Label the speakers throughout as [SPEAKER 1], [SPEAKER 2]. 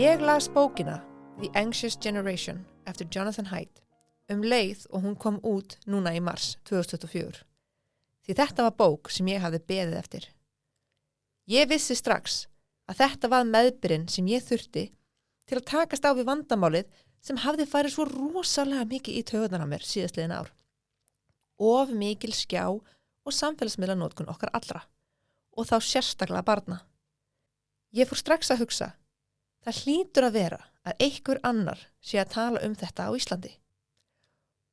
[SPEAKER 1] Ég las bókina The Anxious Generation eftir Jonathan Haidt leið og hún kom út núna í mars 2024. Því þetta var bók sem ég hafði beðið eftir. Ég vissi strax að þetta var meðbyrinn sem ég þurfti til að takast á við vandamálið sem hafði farið svo rosalega mikið í taugarnar á mér síðastliðin ár. Of mikil skjá og samfélagsmiðlanótkun okkar allra og þá sérstaklega barna. Ég fór strax að hugsa, það hlýtur að vera að einhver annar sé að tala þetta á Íslandi.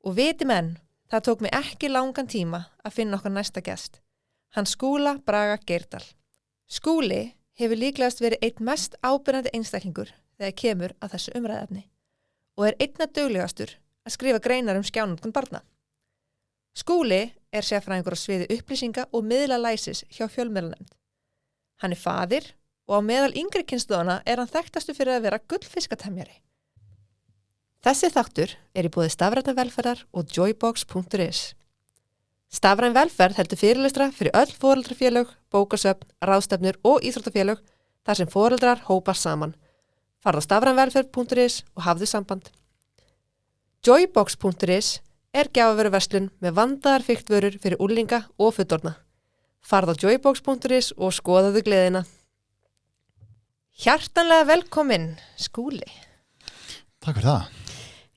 [SPEAKER 1] Og viti menn, það tók mig ekki langan tíma að finna okkar næsta gest. Hann Skúla Braga Geirdal. Skúli hefur líklegast verið einn mest ábyrjandi einstaklingur þegar kemur að þessu umræðefni og einna duglegastur að skrifa greinar skjánotkun barna. Skúli sérfræðingur á sviði upplýsinga og miðlalæsis hjá fjölmiðlanefnd. Hann faðir og á meðal yngri kynslóðana hann þekktastur fyrir að vera gullfiskatemjari. Þessi þáttur í boði Stafrænnar velferðar og joybox.is. Stafræn velferð heldur fyrirlestra fyrir öll foreldrafélög, bókasöfn, ráðstefnur og íþróttafélög þar sem foreldrar hópast saman. Farðu á stafrænvelferð.is og hafðu samband. Joybox.is gjafavöruverslun með vandaðar fiktvörur fyrir unglinga og fullorðna. Farðu á joybox.is og skoðaðu gleðina. Hjartanlega velkomin, Skúli.
[SPEAKER 2] Takk fyrir það.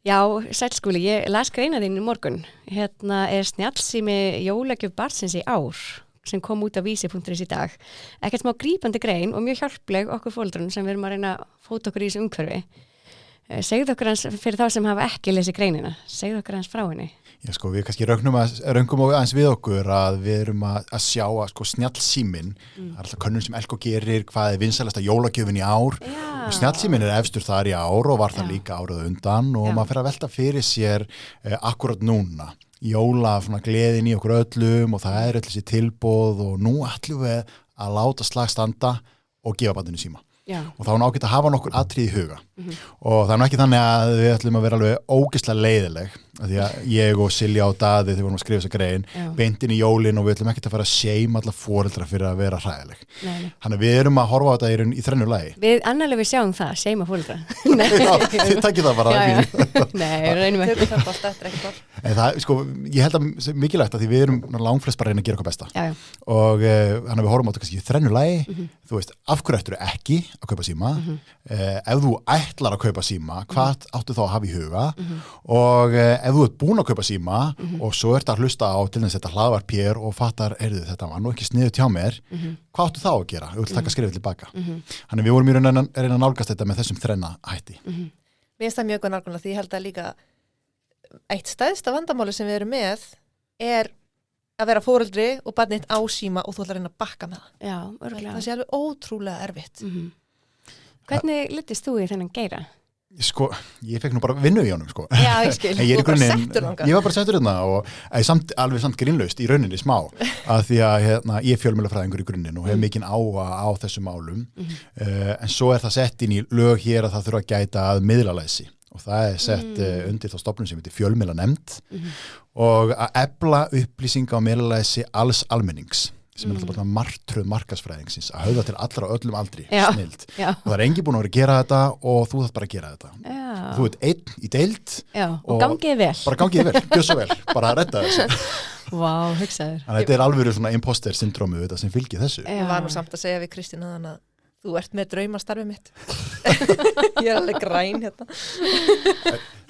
[SPEAKER 3] Já, sæll Skúli, ég las greina þín í morgun. Snjallsími jólagjöf barnsins í ár sem kom út af vísi.is í dag. Ekkert smá grípandi grein og mjög hjálpleg okkur foreldrunum sem við erum að reyna að fóta okkur í þessu umhverfi. Segðu okkur hans fyrir þá sem hafa ekki lesið greinina. Segðu okkur hans frá henni.
[SPEAKER 2] Já, við kannski röngum aðeins við okkur að við erum að sjá að snjallsíminn, það alltaf könnun sem Elko gerir, hvað vinsælasta jólagjöfin í ár.
[SPEAKER 3] Já.
[SPEAKER 2] Og snjallsíminn efstur þar í ár og var það líka árið undan og maður fer að velta fyrir sér akkurat núna. Jóla gleðin í okkur öllum og það öll þessi tilboð og nú ætlum við að láta slag standa og gefa barninu síma.
[SPEAKER 3] Já.
[SPEAKER 2] Og þá ágætt að hafa nokkur atriði í huga og það ekki þannig að við ætlum að vera alveg ógeðslega leiðileg því að ég og Silja og Daði þegar við vorum að skrifa þessa grein beint inn í jólin og við ætlum ekki að fara að shame alla foreldra fyrir að vera hræðileg. Þannig að við erum að horfa á þetta í þrennu lagi.
[SPEAKER 3] Við annarlega við sjáum það, shame foreldra.
[SPEAKER 2] Já, þið takkið það bara.
[SPEAKER 3] Nei, við reynum ekki.
[SPEAKER 1] Tökum það bótt eftir ekki bótt.
[SPEAKER 2] En það, ég held að mikilvægt að því við erum langflest bara að reyna að gera okkar besta.
[SPEAKER 3] Já.
[SPEAKER 2] Og þannig að við horfum á þetta kannski í þrennu lagi. Þú veist, af hverju ættirðu ekki að kaupa síma? Ef þú ætlar að kaupa síma, hvað áttu þá að hafa í huga? Og ef þú ert búin að kaupa síma og svo ert að hlusta á til þess þetta hlaðvarp hér og fattar, þetta var nú ekki sniðugt hjá mér, hvað áttu þá að gera? Þú vilt taka skrefið tilbaka. Þannig við vorum í reyna að nálgast þetta með þessum þrenna hætti.
[SPEAKER 1] Mér finnst það mjög góð nálgunlega því ég held að líka eitt stærsta vandamáli sem við erum með að vera foreldri og barnið á síma og þú ætlar að reyna að bakka með það.
[SPEAKER 3] Já, örgulega.
[SPEAKER 1] Það sé alveg ótrúlega erfitt.
[SPEAKER 3] Hvernig lyttist þú í þennan geira?
[SPEAKER 2] Ég fekk nú bara vinnu í honum,
[SPEAKER 3] Já, ég skil.
[SPEAKER 2] Ég
[SPEAKER 1] Þú bara settur þangað.
[SPEAKER 2] Ég var bara settur hérna og alveg samt grínlaust í rauninni smá að því að ég er fjölmiðlafræðingur í grunninn og hef mikinn áhuga á þessum málum en svo það sett inn í lög hér að það þurfa að gæta að miðlalæsi og það sett undir þá stofnun sem heitir fjölmiðlanefnd og að efla upplýsinga og miðlalæsi alls almennings sem alltaf bara martröð markaðsfræðingsins að höfða til allra og öllum aldri, snild. Og það enginn búin að vera að gera þetta og þú þarf bara að gera þetta. Og þú ert einn í deild
[SPEAKER 3] og gangiði vel.
[SPEAKER 2] Bara gangiði vel, gjör svo vel, bara að redda þessu.
[SPEAKER 3] Vá, hugsaður.
[SPEAKER 2] Þannig að þetta alveg svona imposter syndrómu þetta sem fylgir þessu.
[SPEAKER 1] Ég var nú samt að segja við Kristínu þannig að þú ert með draumastarfið mitt. Ég alveg græn hérna.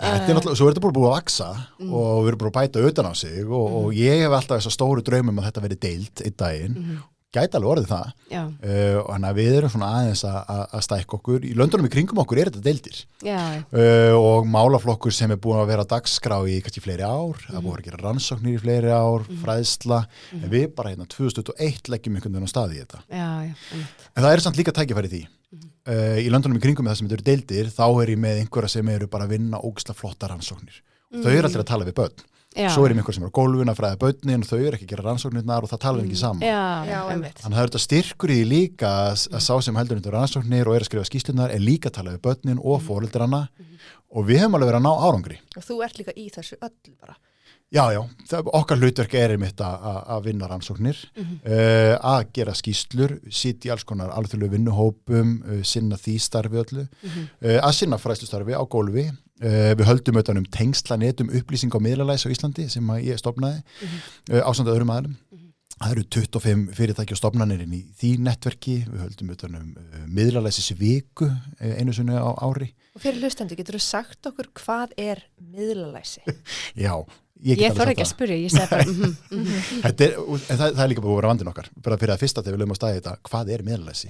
[SPEAKER 2] Þetta náttúrulega, svo þetta búið að vaksa og við erum búin að bæta utan á sig og ég hef alltaf þessa stóru draumum að þetta veri deild einn daginn. Gæti alveg orðið það. Og þannig að við erum svona aðeins að stækka okkur. Í löndunum í kringum okkur þetta deildir. Og málaflokkur sem búin að vera á dagskrá í kannski fleiri ár. Það búið að gera rannsóknir í fleiri ár, fræðsla. En við bara 2021 leggjum einhvern veginn á stað í þetta. En það samt líka tækifæri því. Í löndunum í kringum með það sem þetta eru deildir, þá ég með einhverja sem eru bara að vinna ógeðslega flottar rannsóknir. Þau eru alltaf að tala við börn. Svo einhver sem á gólfinu að fræða börnin og þau eru ekki að gera rannsóknirnar og það talar ekki saman.
[SPEAKER 1] Þannig
[SPEAKER 2] að það þetta styrkur í líka að sá sem heldur undir rannsóknir og að skrifa skýrslurnar líka að tala við börnin og foreldrana og við höfum alveg verið að ná árangri.
[SPEAKER 1] Og þú ert líka í þessu öllu bara.
[SPEAKER 2] Já, okkar hlutverk einmitt að vinna rannsóknir, að gera skýrslur, sitja í alls konar alþjóðlegu vinnuhópum, sinna því starfi öllu, að sinna fræðslustarfi á gólfi. Við höldum auðvitað tengslanet upplýsing á miðlalæsi á Íslandi sem ég stofnaði ásamt öðrum aðilum. Það eru 25 fyrirtæki og stofnanir inn í því netverki, við höldum auðvitað miðlalæsis viku einu sinni á ári.
[SPEAKER 1] Og fyrir hlustendur, getur þú sagt okkur hvað er miðlalæsi?
[SPEAKER 2] Já,
[SPEAKER 3] ég þarf ekki að spyrja, ég segi bara
[SPEAKER 2] það er líka búið að vera vandinn okkar, bara fyrir að fyrsta þegar við lögum að staði þetta, hvað er miðlalæsi?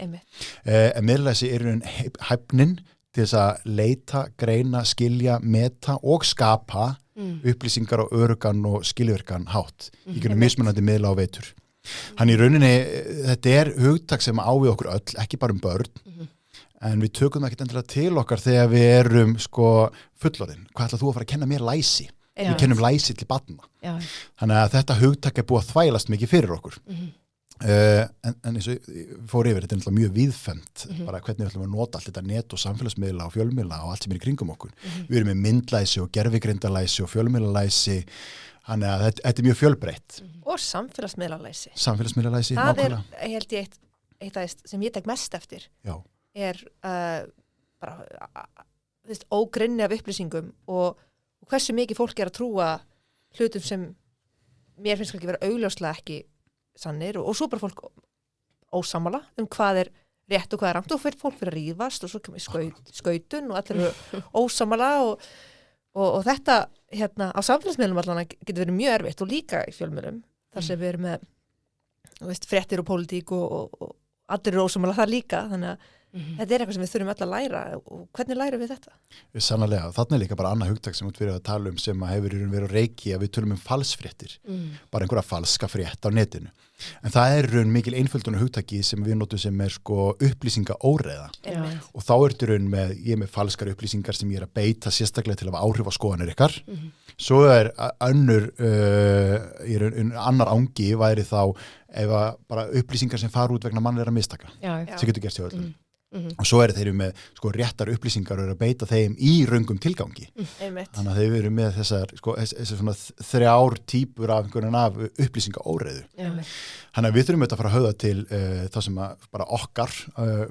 [SPEAKER 2] Miðlalæsi er hæfnin til þess að leita, greina, skilja, meta og skapa upplýsingar á öruggan og skilvirkan hátt í grunum mismunandi miðla á veitur. Hann í rauninni, þetta er hugtak sem á við okkur öll, ekki bara börn, en við tökum það ekkert endilega til okkar þegar við erum fullorðin. Hvað ætlar þú að fara að kenna mér læsi? Við kennum læsi til barna. Þannig að þetta hugtak er búið að þvælast mikið fyrir okkur. En eins og fór yfir, þetta er mjög víðfemt, bara hvernig við ætlum að nota allt þetta net og samfélagsmiðla og fjölmiðla og allt sem er í kringum okkur. Við erum með myndlæsi og gervigreindalæsi og fjölmiðlalæsi, þannig að þetta er mjög fjölbreytt.
[SPEAKER 1] Og samfélagsmiðlalæsi.
[SPEAKER 2] Samfélagsmiðlalæsi,
[SPEAKER 1] það nákvæmlega. Það held ég eitt aðeins sem ég tek mest eftir.
[SPEAKER 2] Já.
[SPEAKER 1] Er bara ógrynni af upplýsingum og hversu mikið fólk er að trúa hlutum sem mér finnst ekki vera augljóslega ekki sannir og svo bara fólk ósammála hvað er rétt og hvað er rangt og fólk fyrir að rífast og svo kemur skautun og allir eru ósammála og þetta á samfélagsmiðlum allan getur verið mjög erfitt og líka í fjölmiðlum þar sem við erum með fréttir og pólitík og allir eru ósammála það líka þannig að þetta er eitthvað sem við þurfum öll að læra og hvernig lærum við þetta?
[SPEAKER 2] Sannarlega, þarna er líka bara annað hugtak sem við erum að tala sem hefur verið á reiki að við tölum falsfréttir, bara einhverja falska frétt á netinu. En það er mikil einföldunar hugtaki sem við notum sem er upplýsingaóreiða og þá ertu ég er með falskar upplýsingar sem ég er að beita sérstaklega til að hafa áhrif á skoðanir ykkar. Svo er annar ángi væri þá ef bara upplýsingar sem fara út vegna mannlegra mistaka sem getur gerst hjá öllum. Og svo eru þeir með réttar upplýsingar og eru að beita þeim í röngum tilgangi. Þannig að þeir eru með þessar svona 3 típur af einhvern af upplýsingaóreiðu. Þannig að við þurfum að fara að höfða til það sem bara okkar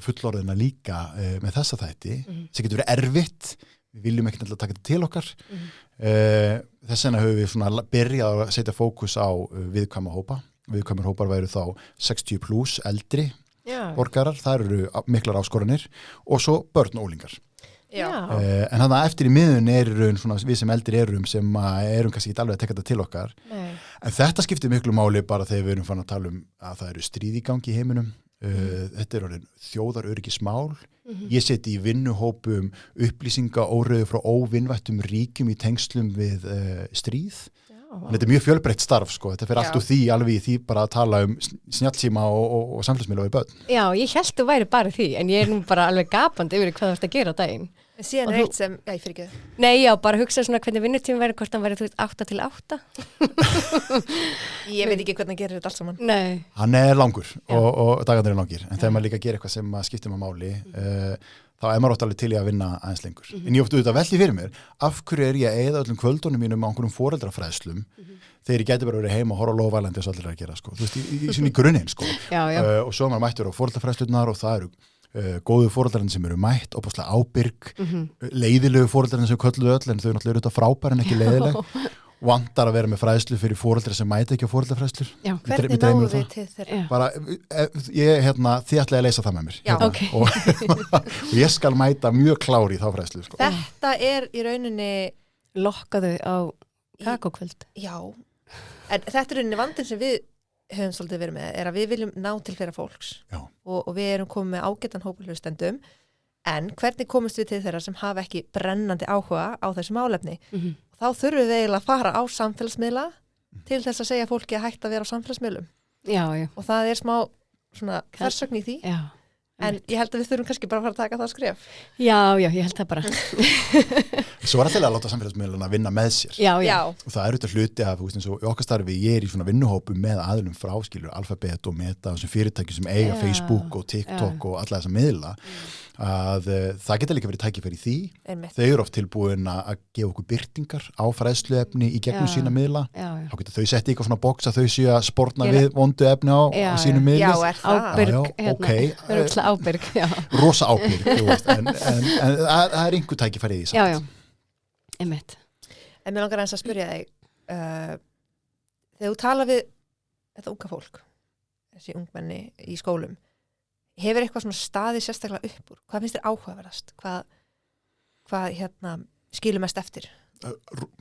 [SPEAKER 2] fullorðina líka með þessa þætti sem getur verið erfitt. Við viljum ekki taka þetta til okkar. Þess vegna höfum við svona byrjað að setja fókus á viðkvæma hópa. Viðkvæmur hópar væru þá 60 plus eldri borgarar, það eru miklar áskoranir og svo börn og unglingar. En þannig að eftir í miðun við sem eldri erum sem erum kannski ekki alveg að teka þetta til okkar. En þetta skiptir miklu máli bara þegar við erum fann að tala að það eru stríð í gangi í heiminum. Þetta er orðin þjóðaröryggismál. Ég seti í vinnuhópum upplýsingaóreiðu frá óvinvættum ríkjum í tengslum við stríð. Þetta er mjög fjölbreytt starf, þetta fyrir allt úr því alveg í því bara að tala snjallsíma og samfélagsmiðla við börn.
[SPEAKER 3] Já, ég held þú væri bara því, en ég er nú bara alveg gapandi yfir hvað þú ert að gera á daginn.
[SPEAKER 1] En síðan er eitt sem, ég fyrir ekki.
[SPEAKER 3] Nei, já, bara hugsa svona hvernig vinnutími væri, hvort hann væri 8 til 8.
[SPEAKER 1] Ég veit ekki hvernig hann gerir þetta allt saman.
[SPEAKER 3] Nei.
[SPEAKER 2] Hann er langur og dagarnir er langir, en þegar maður líka gerir eitthvað sem skiptir maður máli, þá er maður oft alveg til í að vinna aðeins lengur. En ég ofta auðvitað velli fyrir mér, af hverju er ég að eyða öllum kvöldunum mínum á einhverjum foreldrafræðslum þegar ég geti bara verið heima og horfa á Lofælandi og svo allir að gera, Þú veist, í grunninn, og svo er maður mættur á foreldrafræðslunar og það eru góðu foreldrarnir sem eru mætt, óbúslega ábyrg, leiðilegu foreldrarnir sem kölluðu öll, en þau náttúrulega eru þetta frábær en ekki leiðileg. Vantar að vera með fræðslu fyrir foreldra sem mæta ekki á foreldrafræðslur.
[SPEAKER 1] Hvernig náðu þið til þeirra?
[SPEAKER 2] Bara, þið ætlaði að leysa það með mér. Og ég skal mæta mjög klári í þá fræðslu.
[SPEAKER 1] Þetta er í rauninni
[SPEAKER 3] lokkaðu á kakókvöld.
[SPEAKER 1] Já, en þetta er rauninni vandinn sem við höfum svolítið verið með, er að við viljum ná til fleira fólks. Og við erum komið með ágætan hóp hlustendum, en hvernig komumst við til þeirra sem hafa ekki brennandi áhuga á þessu málefni? Þá þurfum við eiginlega að fara á samfélagsmiðla til þess að segja fólki að hætta að vera á samfélagsmiðlum.
[SPEAKER 3] Já.
[SPEAKER 1] Og það er smá svona þversögn í því.
[SPEAKER 3] Já.
[SPEAKER 1] En ég held að við þurfum kannski bara að fara að taka það skref.
[SPEAKER 3] Já, ég held það bara.
[SPEAKER 2] Svo er alltaf að láta samfélagsmiðluna að vinna með sér.
[SPEAKER 3] Já.
[SPEAKER 2] Og það er auðvitað hluti af, eins og í okkar starfi, ég er í svona vinnuhópu með aðilum frá Alphabet og Meta, þessum fyrirtækjum sem eiga Facebook og TikTok og alla þessa miðla. að það geta líka verið tækifæri í því.
[SPEAKER 1] Einmitt.
[SPEAKER 2] Þau eru oft tilbúin að gefa okkur birtingar á fræðsluefni í gegnum sína miðla. Þá geta þau sett eitthvað svona box að þau séu að sportna við vondu efni á sínu miðli.
[SPEAKER 1] Já, er það?
[SPEAKER 3] Ábyrg,
[SPEAKER 2] okay.
[SPEAKER 3] Þau eru alltaf ábyrg, já.
[SPEAKER 2] Rosa ábyrg, þú veist, en það er einhver tækifæri í því samt.
[SPEAKER 3] Já, einmitt.
[SPEAKER 1] En mér langar eins að spyrja þig, þegar þú tala við þetta unga fólk, þessi ungmenni í skólum, hefur eitthvað svona staði sérstaklega upp úr? Hvað finnst þér áhugaverðast? Hvað skilur mest eftir?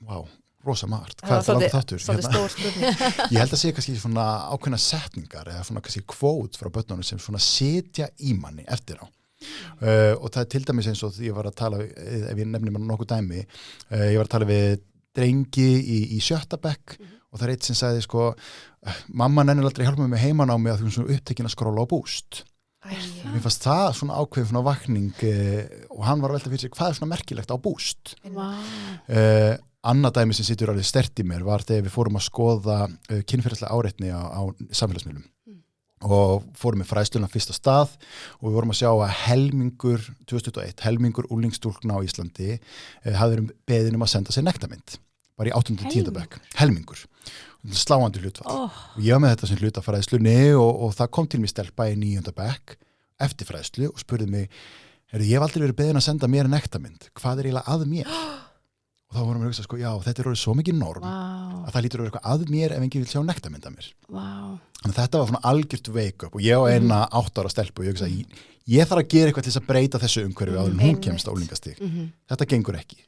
[SPEAKER 2] Vá, rosa margt. Hvað er það langt þáttur?
[SPEAKER 1] Svolítið stór spurning.
[SPEAKER 2] Ég held að segja kannski svona ákveðna setningar eða svona kannski kvót frá börnunum sem svona setja í manni eftir á. Og það er til dæmis eins og því ég var að tala, ef ég nefnir mér nokkuð dæmi, ég var að tala við drengi í 7. bekk og það er eitt sem sagði sko, mamma nennir aldrei hjálpa mig með heimanámi að þú svona upptekin að skróla á Boost. Mér fannst það svona ákveðin svona vakning og hann var að velta fyrir sig hvað er svona merkilegt á Boost. Annað dæmi sem situr alveg sterkt í mér var þegar við fórum að skoða kynferðislega áreitni á samfélagsmiðlum og fórum með fræðsluna fyrst á stað og við vorum að sjá að helmingur úlingstúlkna á Íslandi hafði verið beðin að senda sér nektarmynd bara í 8. og 10. bekk. Helmingur. Sláandi hlutfall. Og ég var með þetta sem hluta fræðslunni og það kom til mig stelpa í 9. bekk eftir fræðslu og spurði mig, ég hef aldrei verið beðin að senda mér nektarmynd. Hvað er eiginlega að mér? Og þá vorum við að hugsa, sko, já, þetta er orðið svo mikið norm að það lítur að vera eitthvað að mér ef enginn vil sjá nektarmynd af mér. Þannig að þetta var svona algjört wake up og ég á eina 8 ára stelpu og ég hugsa, ég þarf að gera eitthvað til þess að breyta þessu umhverfi áður en hún kemst á unglingastig. Þetta gengur ekki.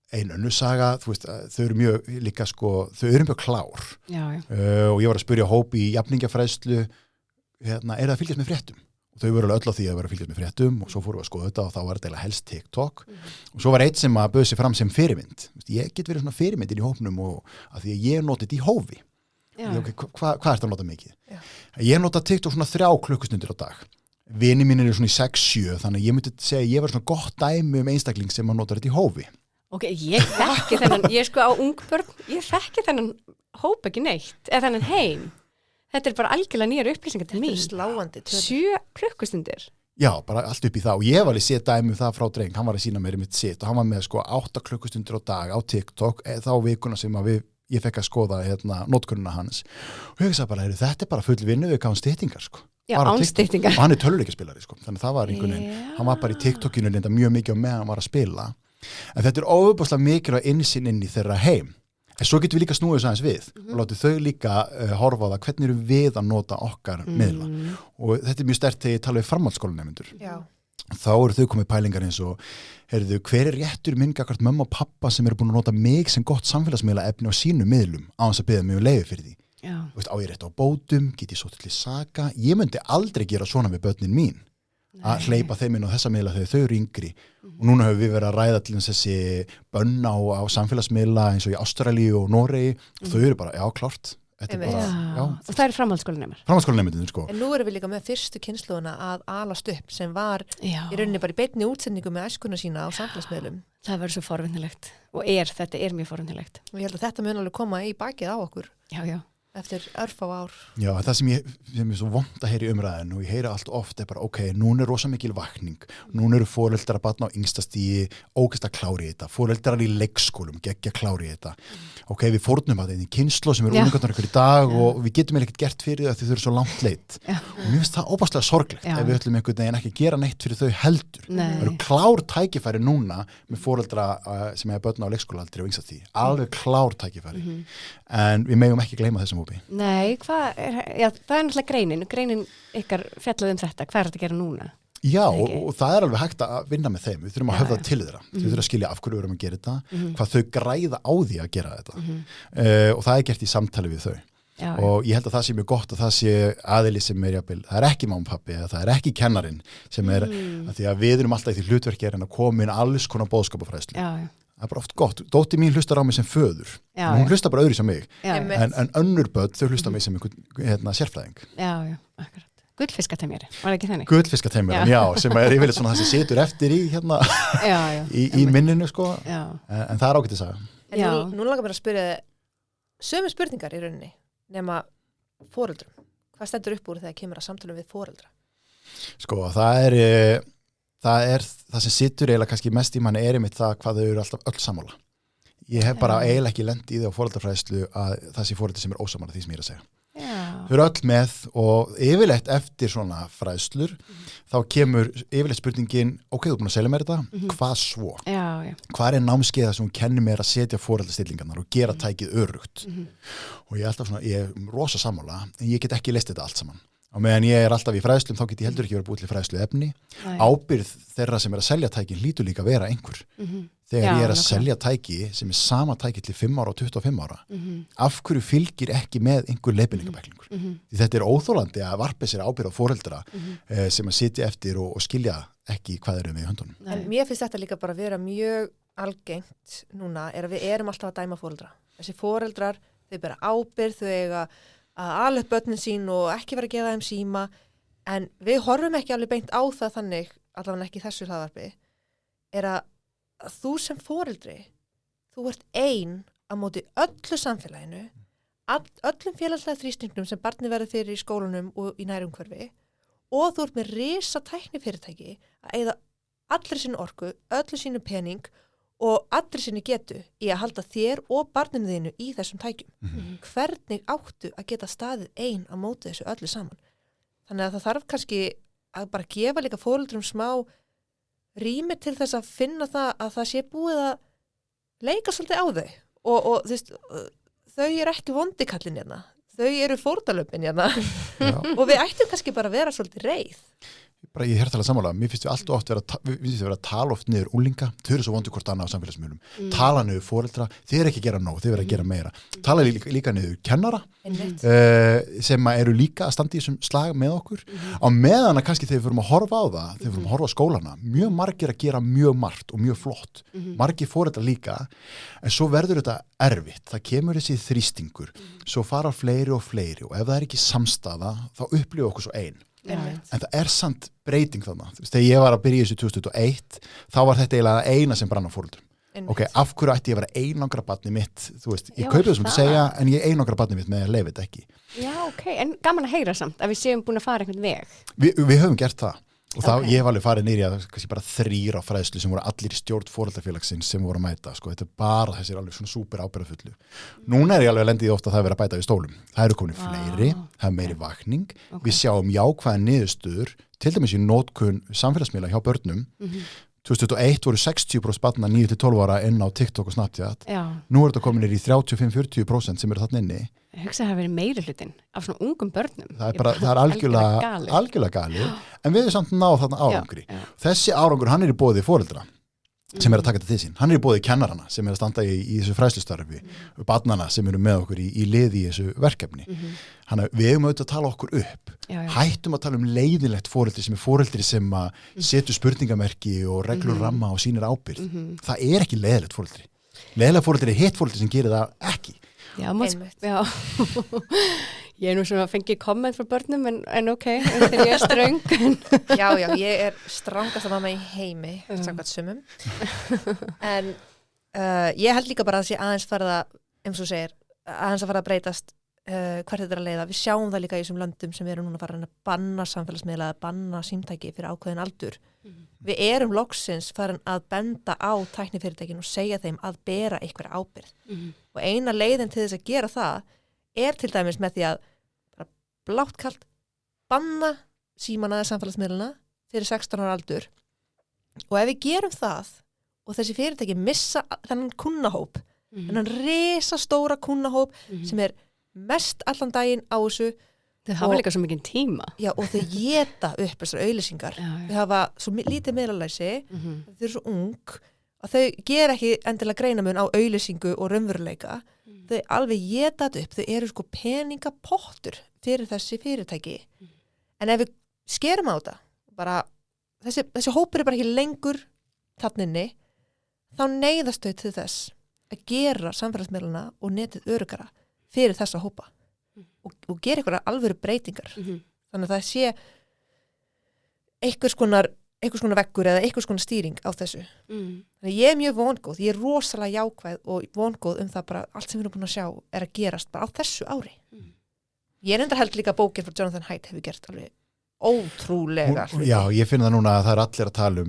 [SPEAKER 2] Ein önnur saga, þú veist, þau eru mjög líka sko, þau eru mjög klár og ég var að spyrja hópi í jafningjafræðslu er það að fylgjast með fréttum? Og þau voru öll á því að vera að fylgjast með fréttum og svo fórum við að skoða þetta og þá var þetta helst TikTok og svo var eitt sem að bauð sig fram sem fyrirmynd. Ég get verið svona fyrirmyndin í hópnum og að því að ég noti þetta í hófi. Hvað er þetta að nota mikið? Ég nota TikTok svona 3 klukkustundir á dag. Vini mín eru svona í 6-7 þannig að ég myndi segja að ég var svona gott dæmi einstakling sem að nota þetta í hófi.
[SPEAKER 3] Ok, ég þekki þennan, ég sko á ungbörn, ég þekki þennan hóp ekki neitt, eða þennan heim. Þetta er bara algjörlega nýjar upplýsingar til mín.
[SPEAKER 1] Þetta er sláandi.
[SPEAKER 3] 7 klukkustundir.
[SPEAKER 2] Já, bara allt upp í það og ég var alveg séð dæmi það frá dreng, hann var að sína mér í mitt sitt og hann var með sko 8 klukkustundir á dag á TikTok þá vikuna sem að ég fekk að skoða notkununa hans og ég sagði bara, þetta er bara full vinnu við gáðum styttingar sko.
[SPEAKER 3] Já, án styttingar.
[SPEAKER 2] Og hann er tölvuleikjaspilari sko, þannig það var einhvern veginn, hann var bara í TikTokinu linda mjög mikið á meðan hann var að spila. En þetta er óbúslega mikilvæg innsýn inn í þeirra heim. En svo getum við líka snúið þess aðeins við og látið þau líka horfa á það hvernig erum við að nota okkar miðla. Og þetta er mjög sterkt þegar ég tala við framhaldsskólanemendur. Þá eru þau komið pælingar eins og hver er réttur minn gagnvart mömmu og pappa sem eru búin að nota mig sem gott samfélagsmiðla efni á sínum miðlum á þess að biðja mig leyfi fyrir því. Veist, á ég rétt á bótum, get ég svo til saka. Ég myndi aldrei gera svona við börnin mín. Að hleypa þeim inn á þessa miðla þegar þau eru yngri og núna höfum við verið að ræða til þessi bönn á samfélagsmiðla eins og í Ástralíu og Noregi og þau eru bara, já, klárt
[SPEAKER 3] og það eru
[SPEAKER 2] framhaldsskólanemendur sko.
[SPEAKER 1] En nú erum við líka með fyrstu kynslóðuna að alast upp sem var í rauninni bara í beinni útsendingu með æskuna sína á samfélagsmiðlum. Það
[SPEAKER 3] verður svo forvitnilegt og þetta er mjög forvitnilegt
[SPEAKER 1] og ég held að þetta mun alveg koma í bakið á okkur eftir örfá ár.
[SPEAKER 2] Já, það sem ég er svo vont að heyra í umræðinu og ég heyra allt oft er bara, ok, núna er rosa mikil vakning, núna eru foreldrar að barna á yngstastígi, ógeðslega klári í þetta, foreldrar í leikskólum, geggja klári í þetta. Ok, við fórnum að það í kynslóð sem eru unglingarnir ykkur í dag og við getum ekkert gert fyrir það því þau eru svo langt leit. Og mér finnst það óbærslega sorglegt ef við ætlum einhvern veginn ekki gera neitt fyrir þau heldur. Það eru klár tækifæri núna með foreldra sem er börn á leikskólaaldri og yngstastígi, alveg klár tækifæri. En við megum ekki gleyma þessum hópi.
[SPEAKER 3] Nei, það er náttúrulega greinin ykkar fjallaði þetta, hvað er þetta að gera núna?
[SPEAKER 2] Já, og það er alveg hægt að vinna með þeim, við þurfum að höfða til þeirra, við þurfum að skilja af hverju við erum að gera þetta, hvað þau græða á því að gera þetta og það er gert í samtali við þau og ég held að það sé mjög gott að það sé aðili sem er jafnvel, það er ekki mamma og pappi eða það er ekki kennarinn sem er að því að við erum alltaf í því hlutverki en að koma inn alls konar boðskapafræðslu. Það er bara oft gott, dóttir mín hlustar á mig sem föður hún hlustar bara öðru sem mig en önnur börn, þau hlustar á mig sem einhvern sérfræðing.
[SPEAKER 3] Akkurat. Gullfiskatemjari, var það ekki þannig?
[SPEAKER 2] Gullfiskatemjari, já, sem er yfirleitt svona það sem situr eftir í í minninu sko, en það er ágætt að sagja.
[SPEAKER 1] En nú langar mér að spyrja sömu spurningar í rauninni nema foreldrum. Hvað stendur upp úr þegar kemur að samtölum við foreldra?
[SPEAKER 2] Sko, það sem situr eiginlega kannski mest í manni einmitt það hvað þau eru alltaf öll sammála. Ég hef bara eiginlega ekki lent í því á foreldrafræðslu að það sé foreldri sem ósammála því sem ég er að segja. Þau eru öll með og yfirleitt eftir svona fræðslur þá kemur yfirleitt spurningin ok, þú er búin að selja mér þetta, hvað svo? Hvað er námskeiða sem hún kennir mér að setja foreldrastillingarnar og gera tækið örugt? Og ég er alltaf svona, ég er rosa sammála en ég get ekki leist þetta allt saman. Og meðan ég er alltaf í fræðslum þá get ég heldur ekki verið búið til fræðslu efni. Ábyrgð þeirra sem er að selja tækin hlýtur líka að vera einhver. Þegar ég er að selja tæki sem er sama tæki til 5 ára og 25 ára af hverju fylgir ekki með einhver leiðbeiningabæklingur því þetta er óþólandi að varpa sér ábyrgð á foreldra sem að sitja eftir og skilja ekki hvað eru með í höndunum.
[SPEAKER 1] En mér finnst þetta líka bara að vera mjög algengt núna er að við erum alltaf að dæma foreldra. Þessi foreldrar, þau bera ábyrgð, þau eiga að ala upp börnin sín og ekki vera að gefa þeim síma en við horfum ekki alveg beint á það þannig, allavega ekki þessu hlaðvarpi, er að þú sem foreldri, þú ert ein á móti öllu samfélaginu, öllum félagslega þrýstingnum sem barni verður fyrir í skólanum og í nærumhverfi og þú ert með risa tæknifyrirtæki að eyða allir sínu orku, öllu sínu pening og allir sínu getu í að halda þér og barninu þínu í þessum tækjum. Hvernig áttu að geta staðið ein á móti þessu öllu saman? Þannig að það þarf kannski að bara gefa líka foreldrum smá rými til þess að finna það að það sé búið að leika svolítið á þau og þú veist, þau eru ekki vondikallin hérna, þau eru fórnarlöpin hérna og við ættum kannski bara að vera svolítið reið.
[SPEAKER 2] Bara ég hærtalega sammála, mér finnst við allt oft vera að tala oft niður unglinga, þau eru svo vondu hvort annað á samfélagsmiðlum, tala niður foreldra, þið eru ekki að gera nóg, þið eru að gera meira, tala líka niður kennara sem eru líka að standa í þessum slag með okkur, á meðan að kannski þegar við fyrir að horfa á það, þegar við fyrir að horfa á skólana, mjög margir að gera mjög margt og mjög flott, margir foreldra líka, en svo verður þetta erfitt, það kemur þessi þrýstingur, svo fara fleiri og ef það er ekki samstaða, þá upplifa okkur svo ein. En það er samt breyting þannig þegar ég var að byrja í þessu 2001 þá var þetta eiginlega eina sem brann á foreldrum ok, af hverju ætti ég að vera einangra barnið mitt þú veist, ég kaupi það sem þú segja en ég einangra barnið mitt með að leifa þetta ekki
[SPEAKER 3] en gaman að heyra samt að við séum búin að fara einhvern veg
[SPEAKER 2] við höfum gert það og þá ég hef alveg farið nýri að kannski bara 3 á fræðslu sem voru allir í stjórn foreldrafélagsins sem voru að mæta, sko, þetta er bara þessir alveg svona súper ábyrgðarfullu. Núna er ég alveg að lendi í ofta að það er verið að bæta við stólum. Það eru komin fleiri, það er meiri vakning, við sjáum jákvæða niðurstöður, til dæmis í notkun samfélagsmiðla hjá börnum. 2001 voru 60% barna 9-12 ára inn á TikTok og Snapchat. Nú er þetta komin í 35-40% sem eru þarna inni.
[SPEAKER 3] Ég hugsa að það hafi verið meiri hlutin af svona ungum börnum.
[SPEAKER 2] Það er algjörlega galið, en við erum samt náð þarna árangri. Þessi árangur, hann er í boði foreldra sem er að taka þetta til sín. Hann er í boði kennarana sem er að standa í þessu fræðslustarfi, barnana sem eru með okkur í liði í þessu verkefni. Þannig að við eigum auðvitað að tala okkur upp. Hættum að tala leiðinlegt foreldri sem er foreldri sem setur spurningamerki og reglur ramma og sýnir ábyrgð. Það er ekki leiðilegt foreldri. Leiðilegt foreldri er hitt foreldri sem gerir það ekki.
[SPEAKER 3] Já. Ég er nú svona að fengi komment frá börnum en ok, þegar ég er ströng.
[SPEAKER 1] Já, ég er strangast að mamma í heimi, samkvæmt sumum. En ég held líka bara að það sé aðeins farið að, eins og segir, aðeins að fara að breytast hvert þetta er að leiða. Við sjáum það líka í þessum löndum sem eru núna farin að banna samfélagsmiðla, að banna símtæki fyrir ákveðin aldur. Við erum loksins farin að benda á tæknifyrirtækin og segja þeim að bera einhver ábyrgð. Og eina leiðin til þess að gera það er til dæmis með því að bara blátt kalt banna símana eða samfélagsmiðluna fyrir 16 ára aldur og ef við gerum það og þessi fyrirtæki missa þennan kunnahóp þennan risastóra kunnahóp sem er mest allan daginn á þessu
[SPEAKER 3] þau hafa líka svo mikið tíma
[SPEAKER 1] og þau éta upp þessar auglýsingar þau hafa svo lítið miðlalæsi þau eru svo ung að þau gera ekki endilega greinamun á auglýsingu og raunveruleika þau alveg éta þetta upp, þau eru sko peningapottur fyrir þessi fyrirtæki en ef við skerum á þetta bara, þessi hópur er bara ekki lengur þarninni, þá neyðast þau til þess að gera samfélagsmiðlana og netið öruggara fyrir þessa hópa og gera einhverja alvöru breytingar þannig að það sé einhvers konar veggur eða einhvers konar stýring á þessu. Þannig ég er mjög vongóð, ég er rosalega jákvæð og vongóð það bara allt sem við erum búin að sjá er að gerast bara á þessu ári. Ég er enda held líka bókin frá Jonathan Haidt hefur gert alveg ótrúlega hluti.
[SPEAKER 2] Já, ég finn það núna að það er allir að tala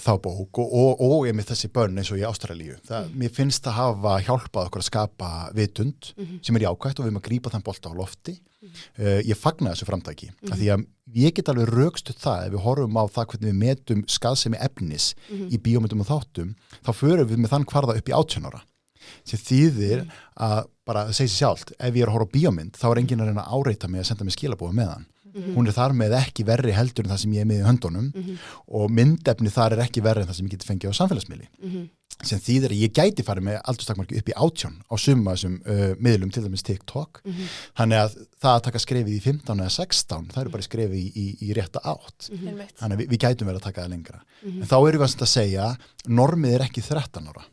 [SPEAKER 2] þá bók og ég með þessi börn eins og í Ástralíu. Mér finnst það hafa hjálpað okkur að skapa vitund sem er jákvætt og við erum að grípa þann bolta á lofti. Ég fagna þessu framtæki af því að ég get alveg rökstuð það ef við horfum á það hvernig við metum skaðsemi efnis í bíómyndum og þáttum, þá förum við með þann kvarða upp í 18 ára. Sem þýðir að bara það segir sér sjálft, ef ég er að horfa á bíómynd þá er enginn að reyna að áreita mig að senda mig skilabóð með hann. Hún er þar með ekki verri heldur en það sem ég er með í höndunum og myndefni þar er ekki verri en það sem ég geti fengið á samfélagsmiðli. Sem þýðir að ég gæti farið með aldurstakmarki upp í 18 á summa þessum miðlum, til dæmis TikTok. Þannig að það að taka skrefið í 15 eða 16, það eru bara skrefið í rétta átt. Þannig að við gætum verið að taka það lengra. En þá erum við að segja, normið er ekki 13 ára.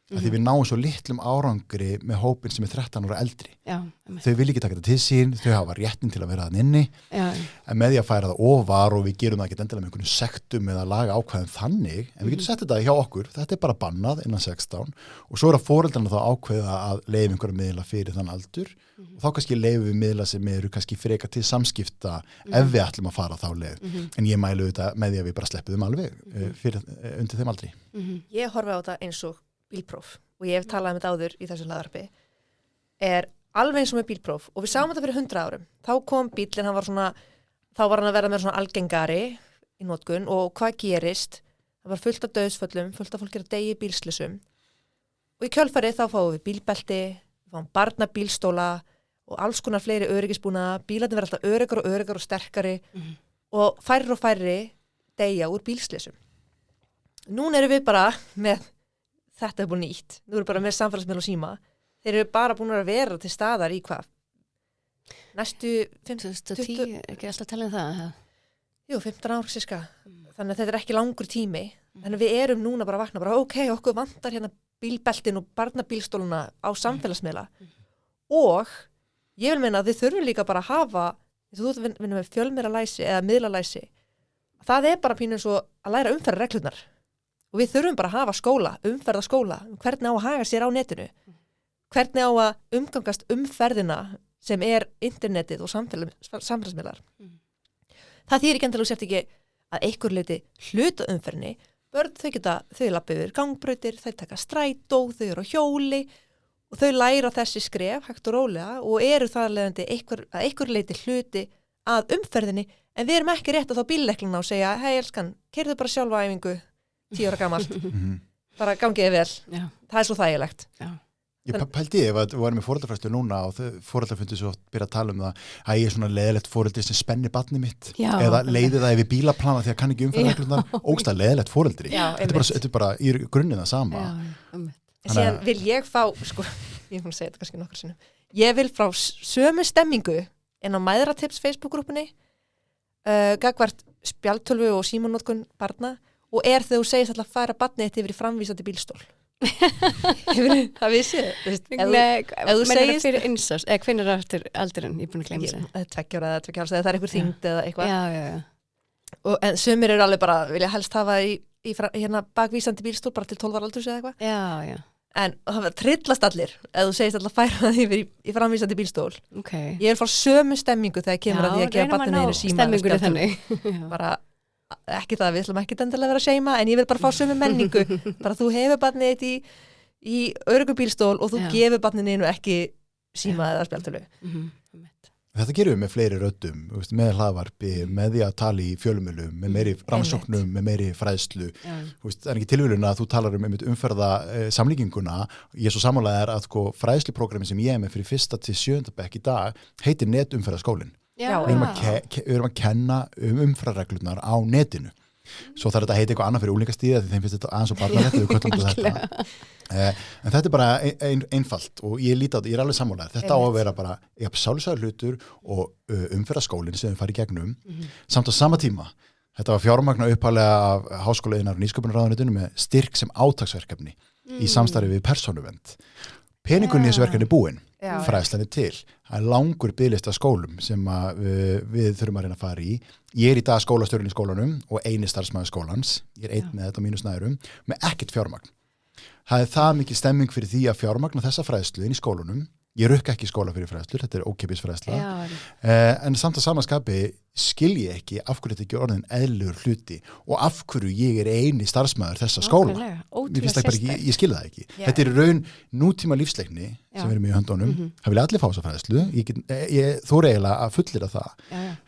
[SPEAKER 2] Því við náum svo litlum árangri með hópin sem er 13 ára eldri.
[SPEAKER 3] Já,
[SPEAKER 2] þau vil ekki taka þetta til sín, þau hafa réttin til að vera þann inni, en með því að færa það ofar og við gerum það ekki endilega með einhvern sektum eða laga ákvæðum þannig, en við getum sett þetta hjá okkur, þetta er bara bannað innan 16 og svo er að foreldrarna þá ákveða að leyfa einhverja miðla fyrir þann aldur og þá kannski leyfum við miðla sem eru kannski freka til samskipta ef við ætlum að fara þá leið, en ég mælu þetta með því að við bara sleppum þeim alveg undir þeim aldri.
[SPEAKER 1] Ég horfi á þetta eins og bílpróf og ég hef talað um þetta áður í þessu hlaðvarpi er alveg eins og með bílpróf og við sáum þetta fyrir 100 árum þá kom bílinn, þá var hann að verða með svona algengari í notkun og hvað gerist það var fullt af dauðsföllum, fullt af fólk að deyja í bílslysum og í kjölfarið þá fáum við bílbelti, við fáum barnabílstóla og alls konar fleiri öryggisbúnaða, bílarnir verða alltaf öryggar og sterkari og færri deyja úr bílslysum. Núna erum við bara með þetta er búin nýtt. Nú eru bara með samfélagsmiðla og síma. Þeir eru bara búin að vera til staðar í hvað? Næstu
[SPEAKER 3] 2010, ekki alltaf talað um það?
[SPEAKER 1] Jú, 15 ár síska. Þannig að þetta er ekki langur tími. Þannig að við erum núna bara að vakna, bara ok, okkur vantar hérna bílbeltin og barnabílstóluna á samfélagsmiðla. Og ég vil meina að við þurfum líka bara að hafa, þú vinnum með fjölmiðlalæsi eða miðlalæsi. Það er bara pínu eins og að læra umferðarreglurnar. Og við þurfum bara að hafa skóla, umferðaskóla, hvernig á að haga sér á netinu, hvernig á að umgangast umferðina sem er internetið og samfélagsmiðlar. Það þýðir ekki endilega sért ekki að einhver leiti hluta umferðinni, börn þau lappa yfir gangbrautir, þau taka strætó, þau eru á hjóli og þau læra þessi skref hægt og rólega og eru þar leiðandi að einhver leiti hluti að umferðinni en við erum ekki rétt að þá bíllekluna og segja, hei elskan, keyrðu bara sjálfa æfingu 10 ára gamalt, bara gangiði vel. Já. Það er svo þægilegt. Já.
[SPEAKER 2] Ég pældi ef að við varum í foreldrafræðslu núna og foreldrar fundu svo byrja að tala um það að ég er svona leiðilegt foreldri sem spenni barnið mitt eða leiði það yfir bílaplana því að kann ekki umferðarreglurnar, ógeðslega leiðilegt foreldri. Þetta er bara í grunninn það sama.
[SPEAKER 1] En síðan vil ég fá, ég er að segja þetta kannski nokkur sinnum, ég vil frá sömu stemmingu inn á Mæðratips Facebook-grúpunni gagvart spjaldtölvu og símanótkun barna og þegar þú segist alltaf að færa barnið þitt yfir í framvísandi bílstól. Það vissið. Ef þú segist
[SPEAKER 3] fyrir insás, eða hvenær eftir aldurinn, ég er búin að gleyma þessu.
[SPEAKER 1] 2 ára eða 2 ára, það er einhver þyngd eða eitthvað.
[SPEAKER 3] Já.
[SPEAKER 1] En sumir eru alveg bara, vilja helst hafa í hérna bakvísandi bílstól bara til 12 ára aldurs eða eitthvað.
[SPEAKER 3] Já.
[SPEAKER 1] En það trillast allir ef þú segist alltaf að færa það yfir í framvísandi bílstól.
[SPEAKER 3] Okay.
[SPEAKER 1] Ég er frá sömu stemmingu þegar kemur að því að gefa barninu einu síma. Bara ekki það, við ætlum ekki endilega að vera að seima en ég vil bara fá sömu menningu bara þú hefur barnið þitt í öruggum bílstól og þú gefur barninu ekki síma eða spjaldtölu.
[SPEAKER 2] Þetta gerum við með fleiri röddum, með hlaðvarpi, með því að tala í fjölmiðlum, með meiri rannsóknum, með meiri fræðslu. Það er ekki tilviljun að þú talar um umferða samlíkinguna. Ég er svo sammálaður að fræðsluprógrammi sem ég er með fyrir 1. til 7. bekk í dag heitir Netumferðaskólinn. Við erum að kenna umferðarreglurnar á netinu. Svo þarf þetta að heita eitthvað annað fyrir úlingastíða því þeim finnst þetta aðeins og barnalegt við köllum þetta. En þetta er bara einfalt og ég líti á þetta, ég er alveg sammálaður. Þetta á að vera bara sjálfsagður hlutur og umferðarskólinn sem við farið gegnum. Samt á sama tíma, þetta var fjármagna upphaflega af Háskóla-iðnaðar- og nýsköpunarráðuneytinu með styrk sem átaksverkefni í samstarfi við persónuvernd. Peningurinn í þessu verkefni er búinn, fræðslan er til. Það er langur biðlista skólum sem við þurfum að reyna að fara í. Ég er í dag skólastjórinn í skólanum og eini starfsmaður skólans. Ég er einn með þetta á mínu snæðurum með ekkert fjármagn. Það er það mikil stemming fyrir því að fjármagna þessa fræðslu inn í skólunum Ég rukka ekki í skóla fyrir fræðslur, þetta ókeypis fræðsla. En samt að samanskapi skil ég ekki af hverju þetta ekki orðin eðlilegur hluti og af hverju ég eini starfsmaður þessa skóla. Mér finnst það bara ekki, ég skil það ekki. Þetta í raun nútíma lífsleikni sem við erum í höndunum. Það vilja allir fá þessa fræðslu. Ég þóra eiginlega að fullyrða það.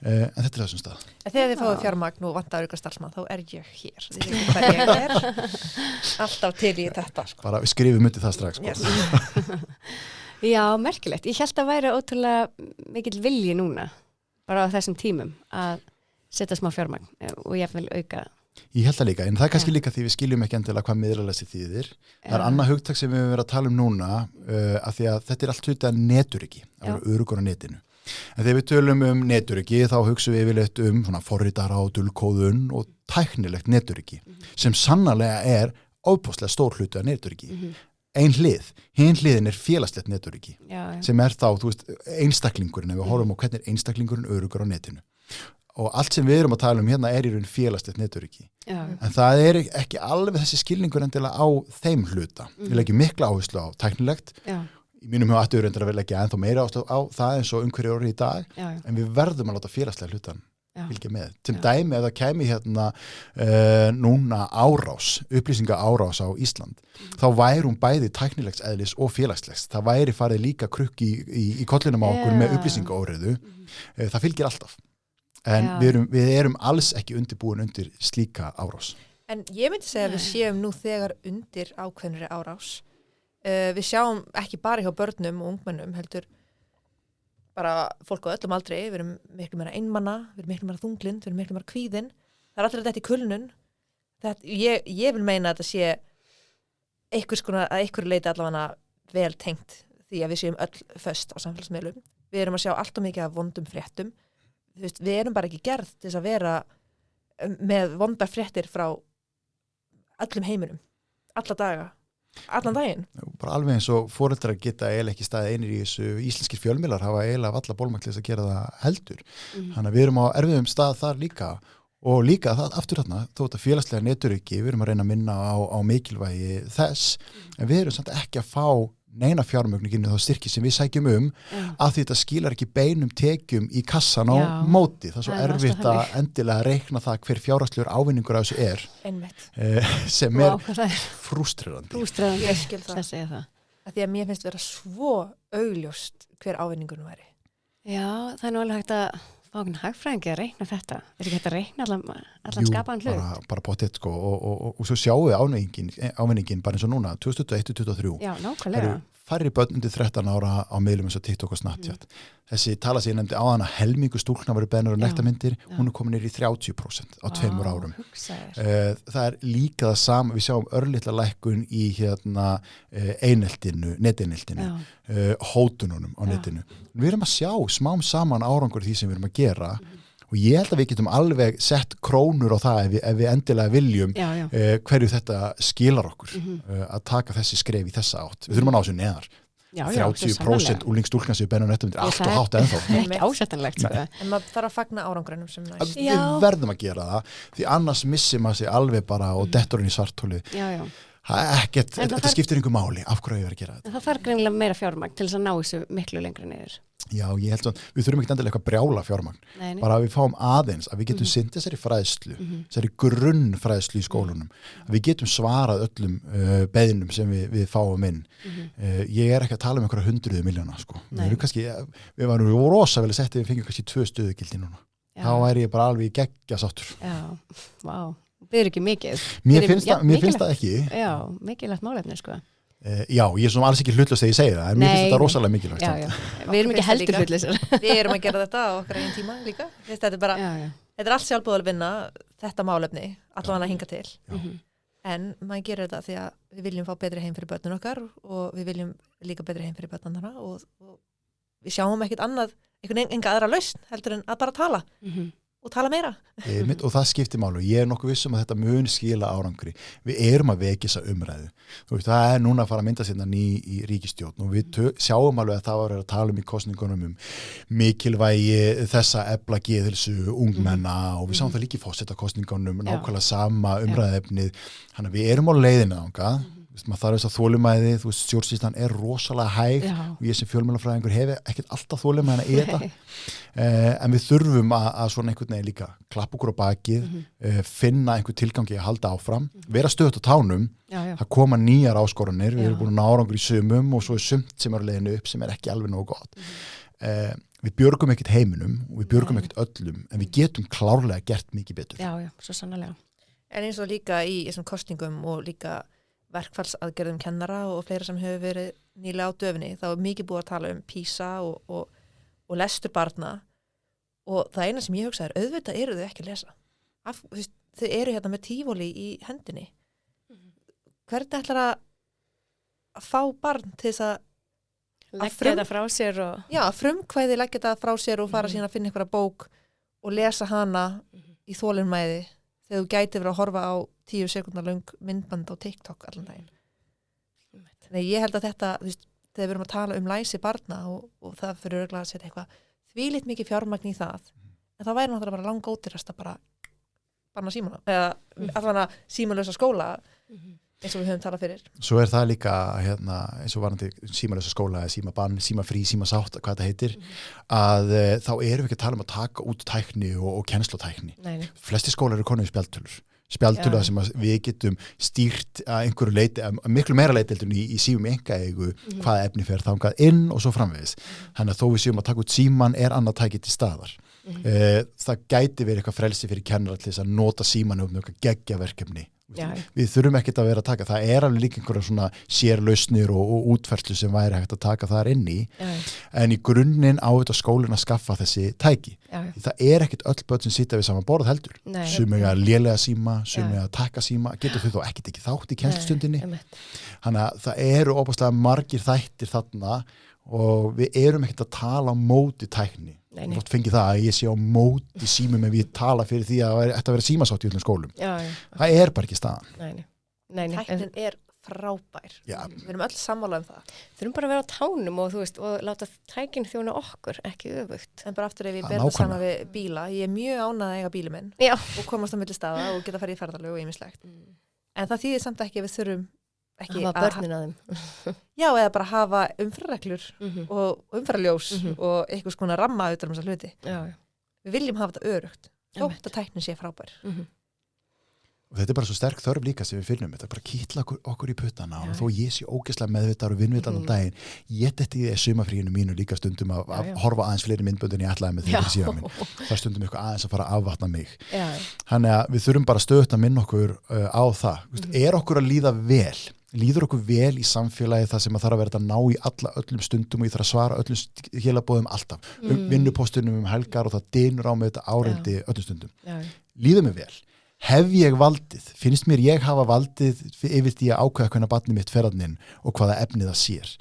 [SPEAKER 2] En þetta þessum stað.
[SPEAKER 1] Þegar þið fáið fjármagn og vantar auka starfsmann, þá ég hér. Þið veitum hvað ég alltaf til í þetta. Sko.
[SPEAKER 2] Bara við skrifum undir það strax.
[SPEAKER 1] Yes.
[SPEAKER 3] Já, merkilegt. Ég held að væri ótrúlega mikill vilji núna, bara á þessum tímum, að setja smá fjármagn og ég vil auka.
[SPEAKER 2] Ég held það líka, en það er kannski líka því við skiljum ekki endilega hvað miðlalæsi þýðir. Það er annað hugtak sem við höfum verið að tala um núna, af því að þetta er allt hluti af neturiki, af örugur á netinu. En þegar við tölum neturiki, þá hugsum við yfirleitt svona forritara og dulkóðun og tæknilegt neturiki, sem sannarlega er óbúslega stór hluti af neturiki. Ein hlið, hinn hliðin er félagslegt neturiki sem er þá, þú veist, einstaklingurinn ef við horfum á hvernig einstaklingurinn örugur á netinu og allt sem við erum að tala um hérna er í raun félagslegt neturiki en það er ekki alveg þessi skilningur endilega á þeim hluta við leggjum mikla áherslu á tæknilegt í mínum huga ættu við reyndar að vera leggja ennþá meira áherslu á það eins og umhverju orði í dag en við verðum að láta félagslega hlutan fylgja með. Til dæmi ef það kæmi hérna núna upplýsinga árás á Ísland, þá væri hún bæði tæknilegs eðlis og félagslegs. Það væri farið líka krukk í kollinum á okkur með upplýsingaóreiðu. Það fylgir alltaf. En við erum alls ekki undirbúin undir slíka árás.
[SPEAKER 1] En ég myndi segja að við séum nú þegar undir ákveðnri árás. Við sjáum ekki bara hjá börnum og ungmennum heldur bara fólk á öllum aldrei, við erum miklu meira einmanna, við erum miklu meira þunglind, við erum miklu meira kvíðin. Það er allir þetta í kulnun. Ég vil meina að þetta sé að einhverju leiti allavega vel tengt því að við séum öll föst á samfélagsmiðlum. Við erum að sjá allt og mikið af vondum fréttum. Við erum bara ekki gerð til þess að vera með vondar fréttir frá öllum heiminum, alla daga. Allan daginn.
[SPEAKER 2] Bara alveg eins og foreldrar geta eiginlega ekki staðið einir í þessu íslenskir fjölmiðlar hafa eiginlega valla bólmagn til þess að gera það heldur. Þannig að við erum á erfiðum stað þar líka og líka það aftur þarna þótt að félagslega neturiki, við erum að reyna að minna á mikilvægi þess en við erum samt ekki að fá neina fjármögninginu þá styrki sem við sækjum af því þetta skilar ekki beinum tekjum í kassan á móti. Það er svo erfitt að endilega reikna það hver fjárhagslegur ávinningur af þessu er sem er frústrerandi.
[SPEAKER 3] Frústrerandi,
[SPEAKER 1] ég skil það.
[SPEAKER 3] Það segja það.
[SPEAKER 1] Því að mér finnst vera svo augljóst hver ávinningurinn væri.
[SPEAKER 3] Já, það er nú alveg hægt að fá okkur hagfræðingi að reikna þetta. Er ekki hægt að reikna allan skapaðan hlut?
[SPEAKER 2] Jú, bara pottet sko og svo sjáum við ávinningin bara eins og núna 2021-2023.
[SPEAKER 3] Já, nákvæmlega.
[SPEAKER 2] Færri börn undir 13 ára á miðlum eins og TikTok og Snapchat. Þessi tala sem ég nefndi áðan að helmingu stúlkna voru beðnar og nektarmyndir, hún er komin niður í 30% á 2 árum. Það er líka það sama, við sjáum örlitla lækkun í neteineltinu, hótununum á netinu. Við erum að sjá smám saman árangur því sem við erum að gera og ég held að við getum alveg sett krónur á það ef við endilega viljum hverju þetta skilar okkur að taka þessi skref í þessa átt. Við þurfum að ná þessu neðar. 30% úlingstúlkna sem við bennum þetta myndir allt og hátt ennþá.
[SPEAKER 3] Það er ekki ásættanlegt.
[SPEAKER 1] En maður þarf að fagna árangrunum sem næst.
[SPEAKER 2] Við verðum að gera það því annars missir maður sig alveg bara og dettur inn í svarthóli. Þetta skiptir einhver máli af hverju við verðum að gera þetta.
[SPEAKER 3] Það þarf greinilega meira fjármagn til þess að ná þessu miklu lengri niður.
[SPEAKER 2] Já, ég held að við þurfum ekki endilega eitthvað brjála fjármagn. Bara að við fáum aðeins, að við getum sinnt þessari fræðslu, þessari grunnfræðslu í skólunum, að við getum svarað öllum beiðnum sem við fáum inn. Ég er ekki að tala um einhverja 100 milljóna, sko. Við varum rosa vel að setja við fengjum kannski 2 stöðugildi núna. Þá væri ég bara alveg í geggja sáttur.
[SPEAKER 3] Já, vá. Það er ekki mikið.
[SPEAKER 2] Mér finnst það ekki.
[SPEAKER 3] Já, mikilvægt málefni, sko.
[SPEAKER 2] Já, ég er svona alls ekki hlutlaust þegar ég segi það en mér finnst þetta rosalega mikilvægt.
[SPEAKER 3] Við erum ekki heldur hlutlausir.
[SPEAKER 1] Við erum að gera þetta á okkar eigin tíma líka. Þetta er bara, þetta er allt sjálfboðal vinna þetta málefni, allavega að hinga til. En maður gerir þetta því að við viljum fá betri heim fyrir börnun okkar og við viljum líka betri heim fyrir börnunarna og við sjáum ekkert annað, enga aðra lausn heldur en að bara tala. Og tala meira.
[SPEAKER 2] Og það skiptir máli og ég er nokkuð vissum að þetta mun skila árangri. Við erum að vekja þessa umræðu. Það er núna að fara að mynda sérna í ríkisstjórn og við sjáum alveg að það var að tala um í kosningunum mikilvægi þessa efla geðheilsu ungmenna og við sáum það líka í forsetakosningunum nákvæmlega sama umræðefnið. Þannig að við erum á leiðina þangað. maður þarf þess að þolinmæði, stjórnsýslan rosalega hæg og ég sem fjölmiðlafræðingur hef ekkert alltaf þolinmæðina í þetta en við þurfum að svona einhvern veginn líka klappa okkur á bakið, finna einhver tilgangi að halda áfram, vera stöðut á tánum, það koma nýjar áskoranir, við erum búin að ná árangur í sumum og svo sumt sem leiðinu upp sem ekki alveg nógu gott. Við björgum ekkert heiminum og við björgum ekkert öllum en við getum klárlega gert mikið betur.
[SPEAKER 3] Já, svo sannarlega.
[SPEAKER 1] En eins og líka í þessum kosningum og líka verkfallsaðgerðum kennara og fleira sem hefur verið nýlega á döfinni, þá mikið búið að tala PISA og lestur barna og það eina sem ég hugsa auðvitað eru þau ekki að lesa. Þau eru hérna með tífóli í hendinni. Hvernig ætlar að fá barn til þess að
[SPEAKER 3] leggja þetta frá sér og...
[SPEAKER 1] Já, frumkvæði leggja þetta frá sér og fara síðan að finna einhverja bók og lesa hana í þolinmæði þegar þú gæti verið að horfa á 10 sekúndar löng myndband á TikTok allan daginn. Nei, ég held að þetta, þegar við erum að tala læsi barna og það fyrir örugglega að setja eitthvað þvílíkt mikið fjármagn í það, en það væri náttúrulega bara langódýrast að bara banna símana, eða allavega símalausa skóla, eins og við höfum talað fyrir.
[SPEAKER 2] Svo það líka eins og varandi símalausa skóla eða símabann, símafrí, símasátt, hvað þetta heitir, að þá erum við ekki að tala að taka út tækni og kennslutækni. Flesti skólar eru konur í spjaldtölu sem við getum stýrt að einhverju leiti, að miklu meira leiti í símum einkaeigu, hvaða efni fer þangað inn og svo framvegis. Þannig að þó við séum að taka út síman annar tæki til staðar. Það gæti verið eitthvað frelsi fyrir kennara til þess að nota síman um eitthvað geggjaverkefni. Við þurfum ekkert að vera að taka, það alveg líka einhverja svona sérlausnir og útfærslu sem væri hægt að taka þar inn í, en í grunninn á þetta skólinn að skaffa þessi tæki. Það ekkert öll börn sem sitja við saman borð heldur. Sumir að lélega síma, sumir að taka síma, getur þau þá ekkert ekki þátt í kennslustundinni. Þannig að það eru óbúslega margir þættir þarna og við erum ekkert að tala á móti tækni. Þú fengið það að ég sé á móti símum ef ég tala fyrir því að þetta vera símasátt í öllum skólum. Það bara ekki staðan.
[SPEAKER 1] Tæknin frábær. Við erum öll sammála það.
[SPEAKER 3] Þurfum bara að vera á tánum og láta tækin þjóna okkur, ekki öfugt.
[SPEAKER 1] En bara aftur ef ég ber það saman við bíla, ég mjög ánað að eiga bílinn minn og komast á milli staða og geta farið í ferðalög og ýmislegt. En það þýðir samt ekki að við þurfum ekki
[SPEAKER 3] hafa börnin að þeim.
[SPEAKER 1] Já, eða bara hafa umferðarreglur og umferðarljós og eitthvað skona ramma utan þessa hluti. Við viljum hafa þetta örugt. Þótt að tæknin sé frábær.
[SPEAKER 2] Og þetta bara svo sterk þörf líka sem við finnum. Þetta bara kýtla okkur í puttana og þó ég sé ógeðslega meðvitaður og vinnvitaður á daginn, ég detti í sumafríinu mínu líka stundum að horfa aðeins fleiri myndböndin ég ætlaði með þegar síðan minn. Það stundum eitthvað aðeins að fara að afvatna mig. Þannig að við þurfum bara stöðugt að minna okkur á það. Okkur að líða vel? Líður okkur vel í samfélagi það sem að þarf að vera að ná í öllum stundum og ég þarf að svara öllum skilaboðum alltaf. Vinnupóstunum helgar og það dynur á með þetta áreindi öllum stundum. Líður mig vel? Hef ég valdið? Finnst mér ég hafa valdið yfir því að ákveða hvernig barnið mitt ferðarinn og hvaða efnið það sér?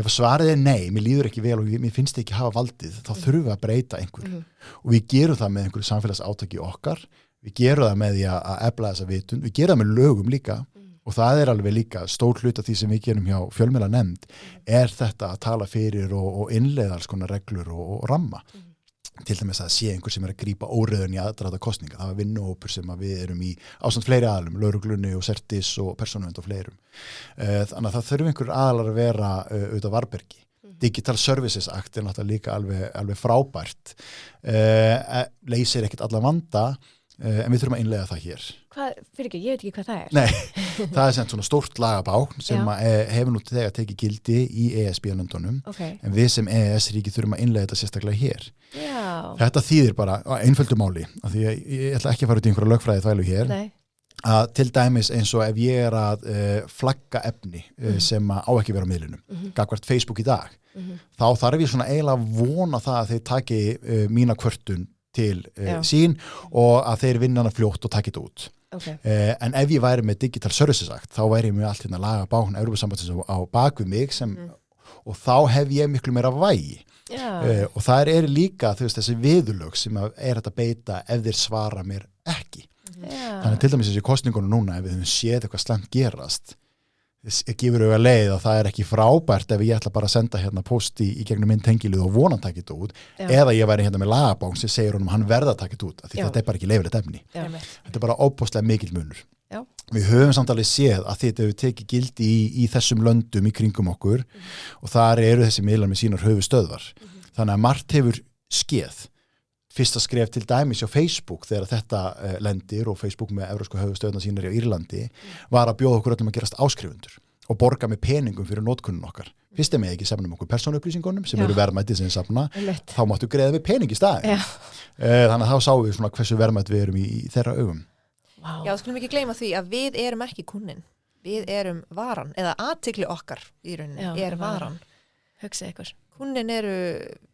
[SPEAKER 2] Ef svarið nei, mér líður ekki vel og mér finnst ekki hafa valdið, þá þurfum við að breyta einhverju. Og við gerum það með einhverju samfélagsátaki okkar, við gerum það með því að efla þessa vitund, við gerum það með lögum líka og það alveg líka stór hlut af því sem við gerum hjá fjölmiðlanefnd þetta að tala fyrir og innleiða alls konar reglur og ramma. Til dæmis að sé einhver sem að grípa óreiðun í aðdraganda kosninga. Það var vinnuhópur sem við erum í ásamt fleiri aðalum, lögreglunni og Sertis og persónuvernd og fleirum. Þannig að það þurfi einhver aðalar að vera auðvitað varbergi. Digital Services Act náttúrulega líka alveg frábært. Leysir ekkert alla vanda, en við þurfum að innleiða það hér.
[SPEAKER 3] Fyrir ekki, ég veit ekki hvað það er.
[SPEAKER 2] Nei, það sem svona stórt lagabákn sem hefur nú þegar tekið gildi í ESB-löndunum, en við sem EES-ríki þurfum að innleiða þetta sérstaklega hér. Þetta þýðir bara á einföldu máli, af því ég ætla ekki að fara út í einhverja lögfræði þvælu hér, að til dæmis eins og ef ég er að flagga efni sem á ekki vera á miðlunum, gagnvart Facebook í dag, þá þarf ég svona eiginlega að vona það að þeir taki mína kvörtun til sín og að þeir vinna hana fljótt og taki þetta út. En ef ég væri með Digital Services Act, þá væri ég með allt laga bákn Evrópusambandsins á bak við mig og þá hef ég miklu meira vægi. Og það líka þessi viðurlög sem hægt að beita ef þeir svara mér ekki. Þannig til dæmis þessi kosningunum núna, ef við höfum séð eitthvað slæmt gerast, gefur auðvitað leið að það ekki frábært ef ég ætla bara að senda hérna post í gegnum minn tengilið og vonan takit út eða ég væri hérna með lagabákn sem segir honum hann verða takit út, af því þetta bara ekki leyfilegt efni. Þetta bara óbúslega mikill munur.
[SPEAKER 3] Já.
[SPEAKER 2] Við höfum samt alveg séð að þetta hefur tekið gildi í þessum löndum í kringum okkur og þar eru þessi miðlar með sínar höfuðstöðvar. Þannig að margt hefur skeð. Fyrsta skref til dæmis á Facebook þegar þetta lendir og Facebook með evrópsku höfuðstöðna sínar í Írlandi var að bjóða okkur öllum að gerast áskrifundur og borga með peningum fyrir notkunnun okkar. Fyrst með ekki safna okkur persónuupplýsingunum sem eru verðmæti sem safna, þá máttu greiða við pening í staðinn. Þannig að þá sáum við svona hversu verðmætt við erum í þeirra augum.
[SPEAKER 1] Wow. Já, skulum ekki gleyma því að við erum ekki kunnin. Við erum varan, eða athygli okkar í rauninni varan.
[SPEAKER 3] Hugsa ykkur.
[SPEAKER 1] Kunnin eru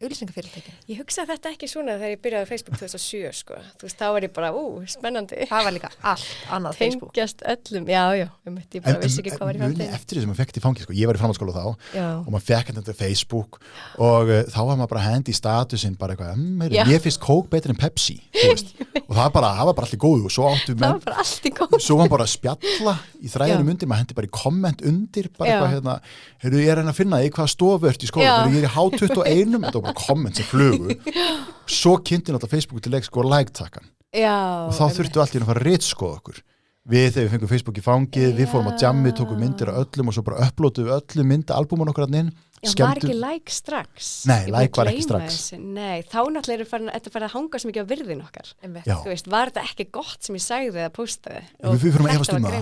[SPEAKER 1] auglýsingafyrirtæki.
[SPEAKER 3] Ég hugsaði þetta ekki svona þegar ég byrjaði á Facebook 2007, sko. Þú veist, þá var ég bara, spennandi.
[SPEAKER 1] Það var líka allt annað Facebook.
[SPEAKER 3] Tengjast öllum, já, ég bara vissi ekki hvað var í framtíðinni.
[SPEAKER 2] Eftir því sem maður fekk í fangi, sko, ég var í framhaldsskóla þá og maður fekk þetta Facebook og þá var maður bara hendi í statusinn bara eitthvað, ég finnst Coke betur en Pepsi, þú veist. Og það var bara allt í góðu og svo áttu
[SPEAKER 3] það var bara allt í góðu.
[SPEAKER 2] Svo var bara að spjalla í þræðinum undir, maður hendi bara í komment undir, bara eitthvað heyrðu, ég að finna í hvaða stofu ert í skóla, ég í H21, þetta var bara komment sem flugu. Svo kynnti náttúrulega Facebook til leik like-takkan. Og þá þurftu allt í að fara að ritskoða okkur. Við þegar við fengum Facebook í fangið, við fórum á jammið, tókum myndir af öllum og svo bara upplótuðum öllum myndaalbúmun okkar inn.
[SPEAKER 3] Já, var ekki like strax?
[SPEAKER 2] Nei, like var ekki strax.
[SPEAKER 3] Nei, þá náttúrulega þetta farið að hanga svo mikið á virðin okkar. Þú veist, var þetta ekki gott sem ég sagði eða postaði?
[SPEAKER 2] Við fyrir að efast það.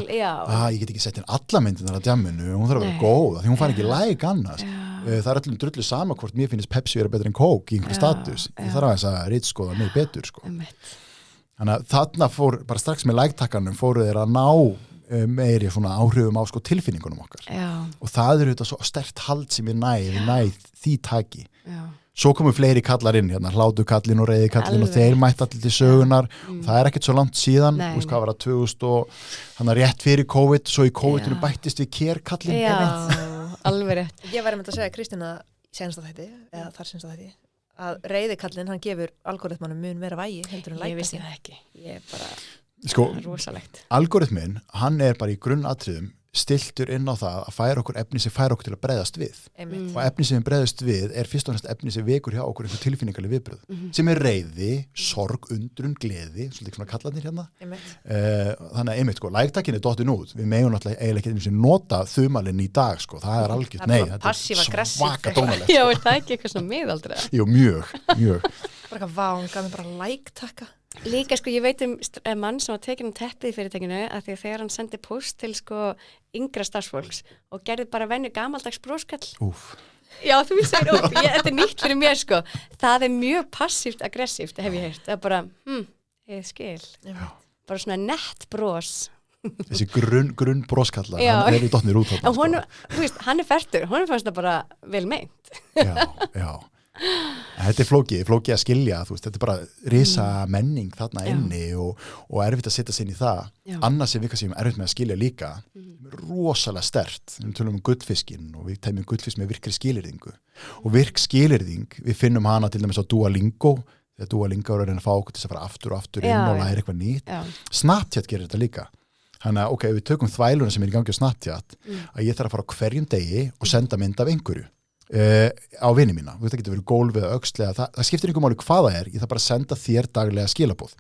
[SPEAKER 2] Ég get ekki sett inn alla myndirnar á jamminu, hún þarf að vera góð, því hún fær ekki like annars. Það er öllum drullu sama hvort mér finnst Pepsi vera betur en Coke í einhverju status. Ég þarf aðeins að ritskoða mig betur, sko. Þannig að þarna bara strax með like-takkanum fóru þeir að ná meiri svona áhrifum á sko tilfinningunum okkar. Og það eru þetta svo sterkt hald sem ég næ því taki. Svo komu fleiri kallar inn, hlátukallin og reiðikallin og þeir mætti allir til sögunar og það er ekkert svo langt síðan, þú veist hvað var það 2000 og hann rétt fyrir COVID, svo í COVID-inu bættist við kérkallin.
[SPEAKER 3] Já, alveg rétt.
[SPEAKER 1] Ég var að segja Kristína senast að þetta, eða þar senast að þetta, að reiðikallin, hann gefur algoritmanum mun vera vægi heldur en like.
[SPEAKER 3] Ég vissi það ekki, ég bara rosalegt.
[SPEAKER 2] Algoritmin, hann er bara í grunnatriðum stiltur inn á það að færa okkur efni sem færa okkur til að bregðast við. Og efni sem bregðast við er fyrst og næst efni sem vekur hjá okkur einhver tilfinningarleg viðbrögð, sem er reiði, sorg, undrun, gleði, svolítið svona kallarnir hérna. Þannig að einmitt, like-takkin er dottin út. Við megum náttúrulega eiginlega ekki eins og nota þumalinn í dag, það er algjört, nei, þetta er svaka dónalegt.
[SPEAKER 3] Já, er það ekki eitthvað svona miðaldra?
[SPEAKER 2] Jú, mjög.
[SPEAKER 1] Bara vá, hún gaf mér bara like-takka.
[SPEAKER 3] Líka ég veit mann sem var tekinn teppið í fyrirtækinu að því að þegar hann sendi post til yngra starfsfólks og gerði bara venju gamaldags broskall. Já, þú segir þetta er nýtt fyrir mér Það er mjög passíft aggressíft, hef ég heyrt. Það er bara, ég skil. Bara svona nett bros.
[SPEAKER 2] Þessi grunn broskallar, hann er í dottnir út.
[SPEAKER 3] Þú veist, hann er fertur, honum fannst það bara vel meint.
[SPEAKER 2] Já. Þetta er flókið að skilja, þú veist, þetta er bara risa menning þarna inni og erfitt að setja sig inn í það. Annars er við erfitt með að skilja líka, rosalega sterkt. Við tölum gullfiskinn og við tæmum gullfisk með virkri skilyrðingu. Og virk skilyrðing, við finnum hana til dæmis á Duolingo, þegar Duolingo er að reyna að fá okkur til að fara aftur og aftur inn og læra eitthvað nýtt. Snapchat gerir þetta líka. Þannig að við tökum þvæluna sem er í gangi á Snapchat, að ég þarf að fara á hverjum degi og senda mynd af einhverju. Á vini mína, það getur verið gólf eða öxl það skiptir einhver máli hvað það er, ég þarf bara að senda þér daglega skilaboð.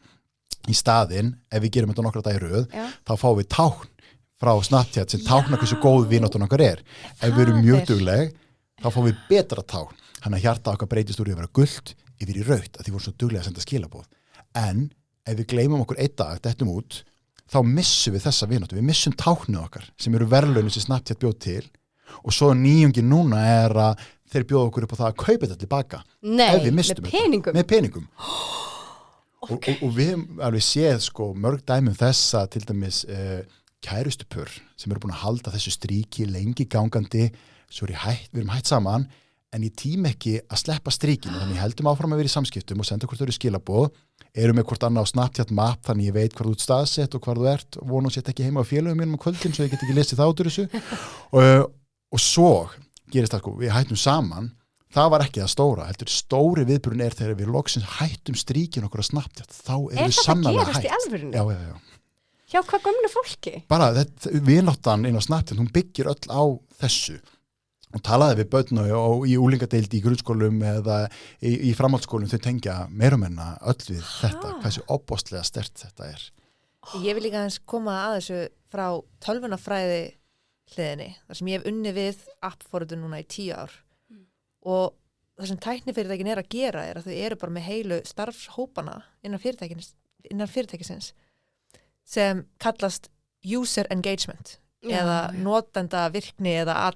[SPEAKER 2] Í staðinn, ef við gerum þetta nokkra dag í röð, þá fáum við tákn frá Snapchat sem táknar hversu góð vináttan okkar er. Ef við erum mjög dugleg, þá fáum við betra tákn. Þannig að hjarta okkar breytist úr að vera gult yfir í rautt, að því voru svo duglega að senda skilaboð. En ef við gleymum okkur einn dag, dettum út, þá missum við þessa vináttu, við missum táknið okkar sem eru verðlaunin sem Snapchat bjóð til. Og svo nýjungin núna er að þeir bjóða okkur upp á það að kaupa þetta tilbaka.
[SPEAKER 3] Nei, með peningum?
[SPEAKER 2] Með peningum. Og við hefum alveg séð mörg dæmum þessa til dæmis kærustupör sem eru búin að halda þessu stríki lengi gangandi, svo við erum hætt saman, en ég tím ekki að sleppa stríkinu, þannig heldum áfram að vera í samskiptum og senda hvort þau eru skilaboð, erum með hvort annað á Snapchat map, þannig ég veit hvar þú ert staðsett og hvar þú ert, og vonu að setja ekki heima á félögum mínum á kvöldin, svo ég get ekki lesið það út úr þessu. Og svo gerist það við hættum saman, það var ekki það stóra, heldur stóri viðburinn er þegar við loksins hættum stríkin okkur að Snapchat, þá erum við sannarlega hætt.
[SPEAKER 3] Er þetta gerast í alvörunni?
[SPEAKER 2] Já.
[SPEAKER 3] Hjá hvað gömlu fólki?
[SPEAKER 2] Bara vináttan inn á Snapchat, hún byggir öll á þessu. Og talaði við börn og í úlingadeildi í grunnskólum eða í framhaldsskólum, þau tengja meira og menna öll við þetta, hversu óbóstlega sterkt þetta er.
[SPEAKER 1] Ég vil líka aðeins koma að þessu frá tölvunafræði hliðinni, þar sem ég hef unni við appforritun núna í 10 ár og það sem tæknifyrirtækin að gera að þau eru bara með heilu starfshópana innan fyrirtækisins sem kallast user engagement eða notenda virkni eða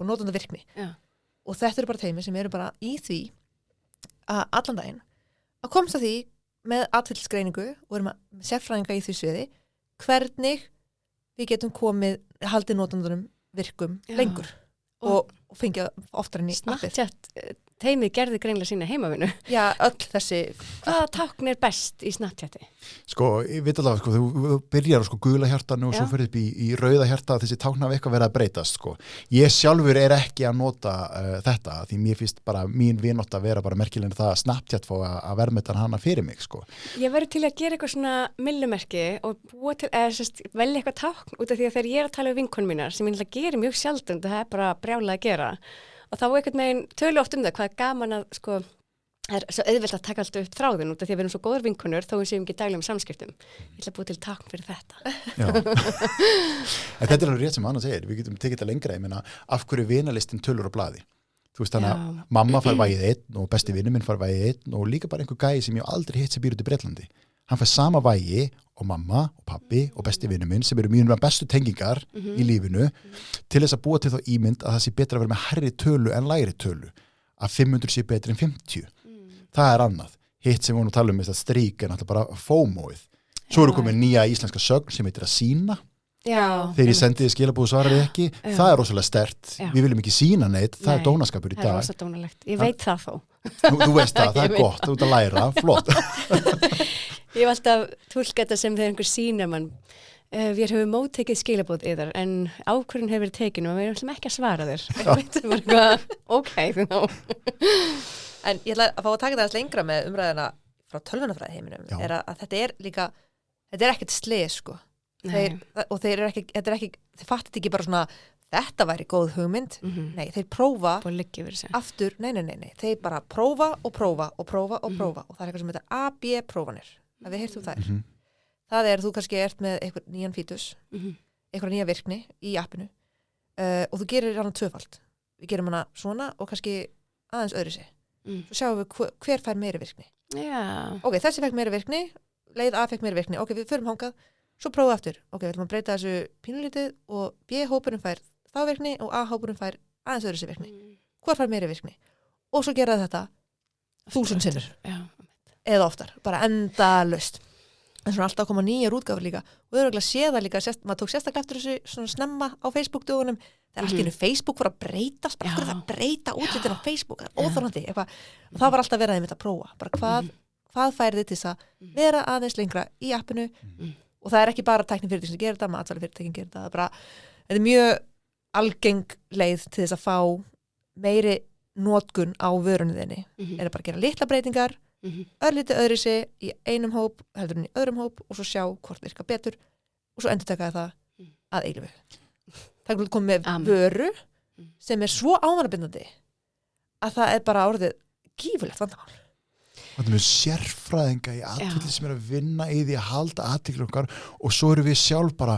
[SPEAKER 1] notenda virkni og þetta eru bara teymi sem eru bara í því að allan daginn að komast að því með atfyllsgreiningu og erum að sérfræðinga í því sviði hvernig við getum haldið notendunum virkum lengur og fengja oftar enn í appið.
[SPEAKER 3] Snapchat teimið gerði greinlega sína heimavinu.
[SPEAKER 1] Já, öll þessi...
[SPEAKER 3] Hvaða tákn best í Snapchati?
[SPEAKER 2] Ég veit alveg, þú byrjar á gula hjartanu og svo fyrir upp í rauða hjarta þessi tákn af eitthvað verið að breytast, Ég sjálfur ekki að nota þetta, því mér finnst bara mín vinátt að vera bara merkilegni það að Snapchat fá að verðmeta hana fyrir mig,
[SPEAKER 3] Ég verður til að gera eitthvað svona millumerki og búa til, velja eitthvað tákn út af því að þegar ég er að tala um vinkonum mínar, sem ég gera mjög sjaldan, það er bara brjálað að gera. Og þá einhvern veginn tölu oft það, hvað er gaman að, það er svo auðvelt að taka alltaf upp þráðin út af því að við erum svo góður vinkonur þó við séum ekki daglegum samskiptum. Ég ætla að búa til tákn fyrir þetta.
[SPEAKER 2] Þetta er alveg rétt sem Anna segir, við getum tekið þetta lengra, ég meina, af hverju vinalistin tölur á blaði? Þú veist þannig að mamma fær vægið 1 og besti vinur minn fær vægið 1 og líka bara einhver gæi sem ég aldrei hitt sem býr út í Bretlandi. Hann fær sama vægi og mamma og pabbi og besti vinur minn sem eru mjög bestu tengingar í lífinu til þess að búa til þá ímynd að það sé betra að vera með hærri tölu en lægri tölu að 500 sé betri en 50 það er annað, hitt sem við vorum að tala um að strík er náttúrulega bara FOMO-ið svo eru komið nýja íslenska sögn sem heitir að sína þegar ég sendiði skilabúð svaraði ekki það er rosalega sterkt, við viljum ekki sína neitt það er dónaskapur í dag
[SPEAKER 3] það er rosalega dónalegt, ég veit það þó
[SPEAKER 2] þú veist það er gott, þú ert að læra, flott
[SPEAKER 3] Ég hef alltaf tólkað þetta sem þegar einhver sýnir mann við höfum móttekið skilabóð yðar en ákvörðun hefur verið tekin og við erum ekki að svara þér ok
[SPEAKER 1] En ég ætla að fá að taka það lengra með umræðina frá tölvunafræði heiminum er að þetta er líka þetta er ekkert slys þeir fattat ekki bara svona þetta væri góð hugmynd nei, þeir prófa aftur, nei þeir bara prófa og prófa og prófa og prófa og það er eitthvað sem heitir AB prófanir að við heyrtum þær það er þú kannski ert með eitthvað nýjan fítus eitthvað nýja virkni í appinu og þú gerir hana tvöfald við gerum hana svona og kannski aðeins öðru sig svo sjáum við hver fær meiri virkni ok, þessi fekk meiri virkni leið A fekk meiri virkni, ok, við förum hangað svo prófa aftur, ok, við ætlum að breyta þessu pínulítið og B-hópurinn fær þá virkni og A-hópurinn fær aðeins öðru sig virkni hvor fær meiri virkni og svo gera þetta 1000 sinnur eða oftar, bara endalaust en svona alltaf koma nýjar útgáfur líka og við erum ekki að sé það líka, maður tók sérstaklega eftir þessu svona snemma á Facebook-dögunum það er allt í einu Facebook fyrir að breytast bara fyrir að breyta útlitin á Facebook það er óþarfandi, og það var alltaf verið að ég myndi að prófa bara hvað færi þið til þess að vera aðeins lengra í appinu og það er ekki bara tæknifyrirtækin sem gerir þetta, matsælufyrirtækin gerir þetta þetta er mjög algeng leið til þess að fá meiri notkun á vörunni þinni er að bara gera litla breytingar örlítið öðru sig í einum hóp heldur en í öðrum hóp og svo sjá hvort virka betur og svo endurtaka það að eilífu það er komið með vöru sem er svo ávanabindandi að það er bara orðið gífurlegt vandamál
[SPEAKER 2] Það er mjög sérfræðinga í aðtöldið sem er að vinna í því að halda aðtöldið okkar og svo eru við sjálf bara